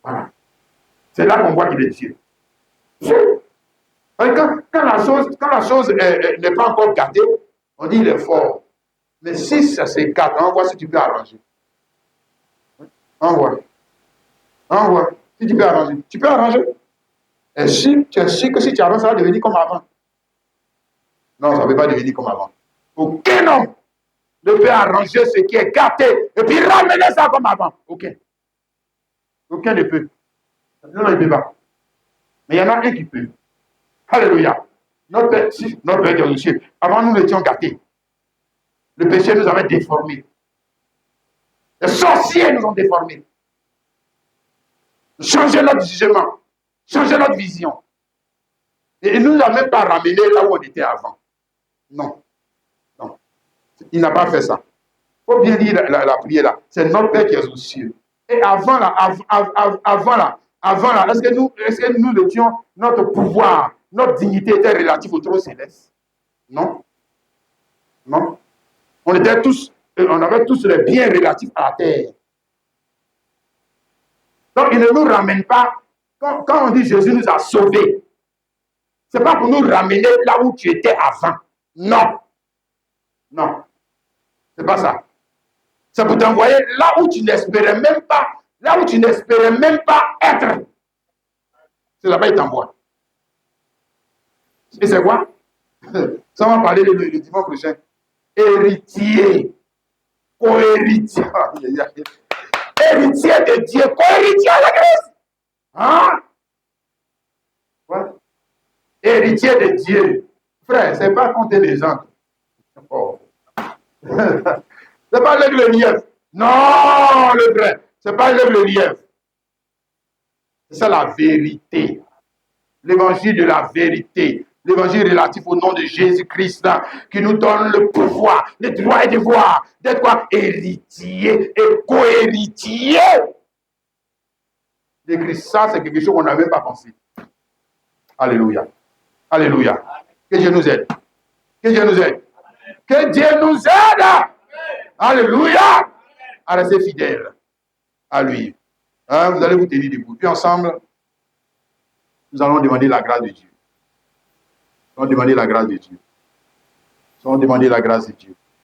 Voilà. C'est là qu'on voit qu'il est Dieu. Quand la chose n'est pas encore gâtée, on dit il est fort. Mais si ça se gâte, on voit si tu peux arranger. On voit. Hein, ouais. Si tu peux arranger, tu peux arranger. Et si tu es sûr que si tu arranges, ça va devenir comme avant. Non, ça ne peut pas devenir comme avant. Aucun homme ne peut arranger ce qui est gâté et puis ramener ça comme avant. Aucun. Aucun ne peut. Non, il ne peut pas. Mais il y en a un qui peut. Alléluia. Notre Père qui est aux cieux, avant nous étions gâtés. Le péché nous avait déformés. Les sorciers nous ont déformés. Changer notre jugement. Changer notre vision. Et il ne nous a même pas ramené là où on était avant. Non. Non. Il n'a pas fait ça. Il faut bien dire la prière là. C'est notre Père qui est aux cieux. Et avant là, est-ce que nous étions, notre pouvoir, notre dignité était relative au trône céleste? Non. Non. On avait tous les biens relatifs à la terre. Donc, il ne nous ramène pas. Quand on dit Jésus nous a sauvés, ce n'est pas pour nous ramener là où tu étais avant. Non. Non. Ce n'est pas ça. C'est pour t'envoyer là où tu n'espérais même pas, être. C'est là-bas qu'il t'envoie. Et c'est quoi? Ça va parler le dimanche prochain. Héritier. Co-héritier. Héritier de Dieu. Co-héritier à la Grèce. Hein? Ouais. Héritier de Dieu. Frère, ce n'est pas compter les gens. Oh. C'est pas l'aigle le lièvre. Non, le frère. C'est pas l'aigle le lièvre. C'est ça la vérité. L'évangile de la vérité. L'évangile relatif au nom de Jésus-Christ qui nous donne le pouvoir, le droit et le devoir d'être quoi? Héritier et co-héritier de Christ. Ça, c'est quelque chose qu'on n'avait pas pensé. Alléluia. Alléluia. Que Dieu nous aide. Que Dieu nous aide. Que Dieu nous aide. Alléluia. À rester fidèle à lui. Hein, vous allez vous tenir debout. Puis ensemble, nous allons demander la grâce de Dieu. Nous allons demander la grâce de Dieu. Nous allons demander la grâce de Dieu.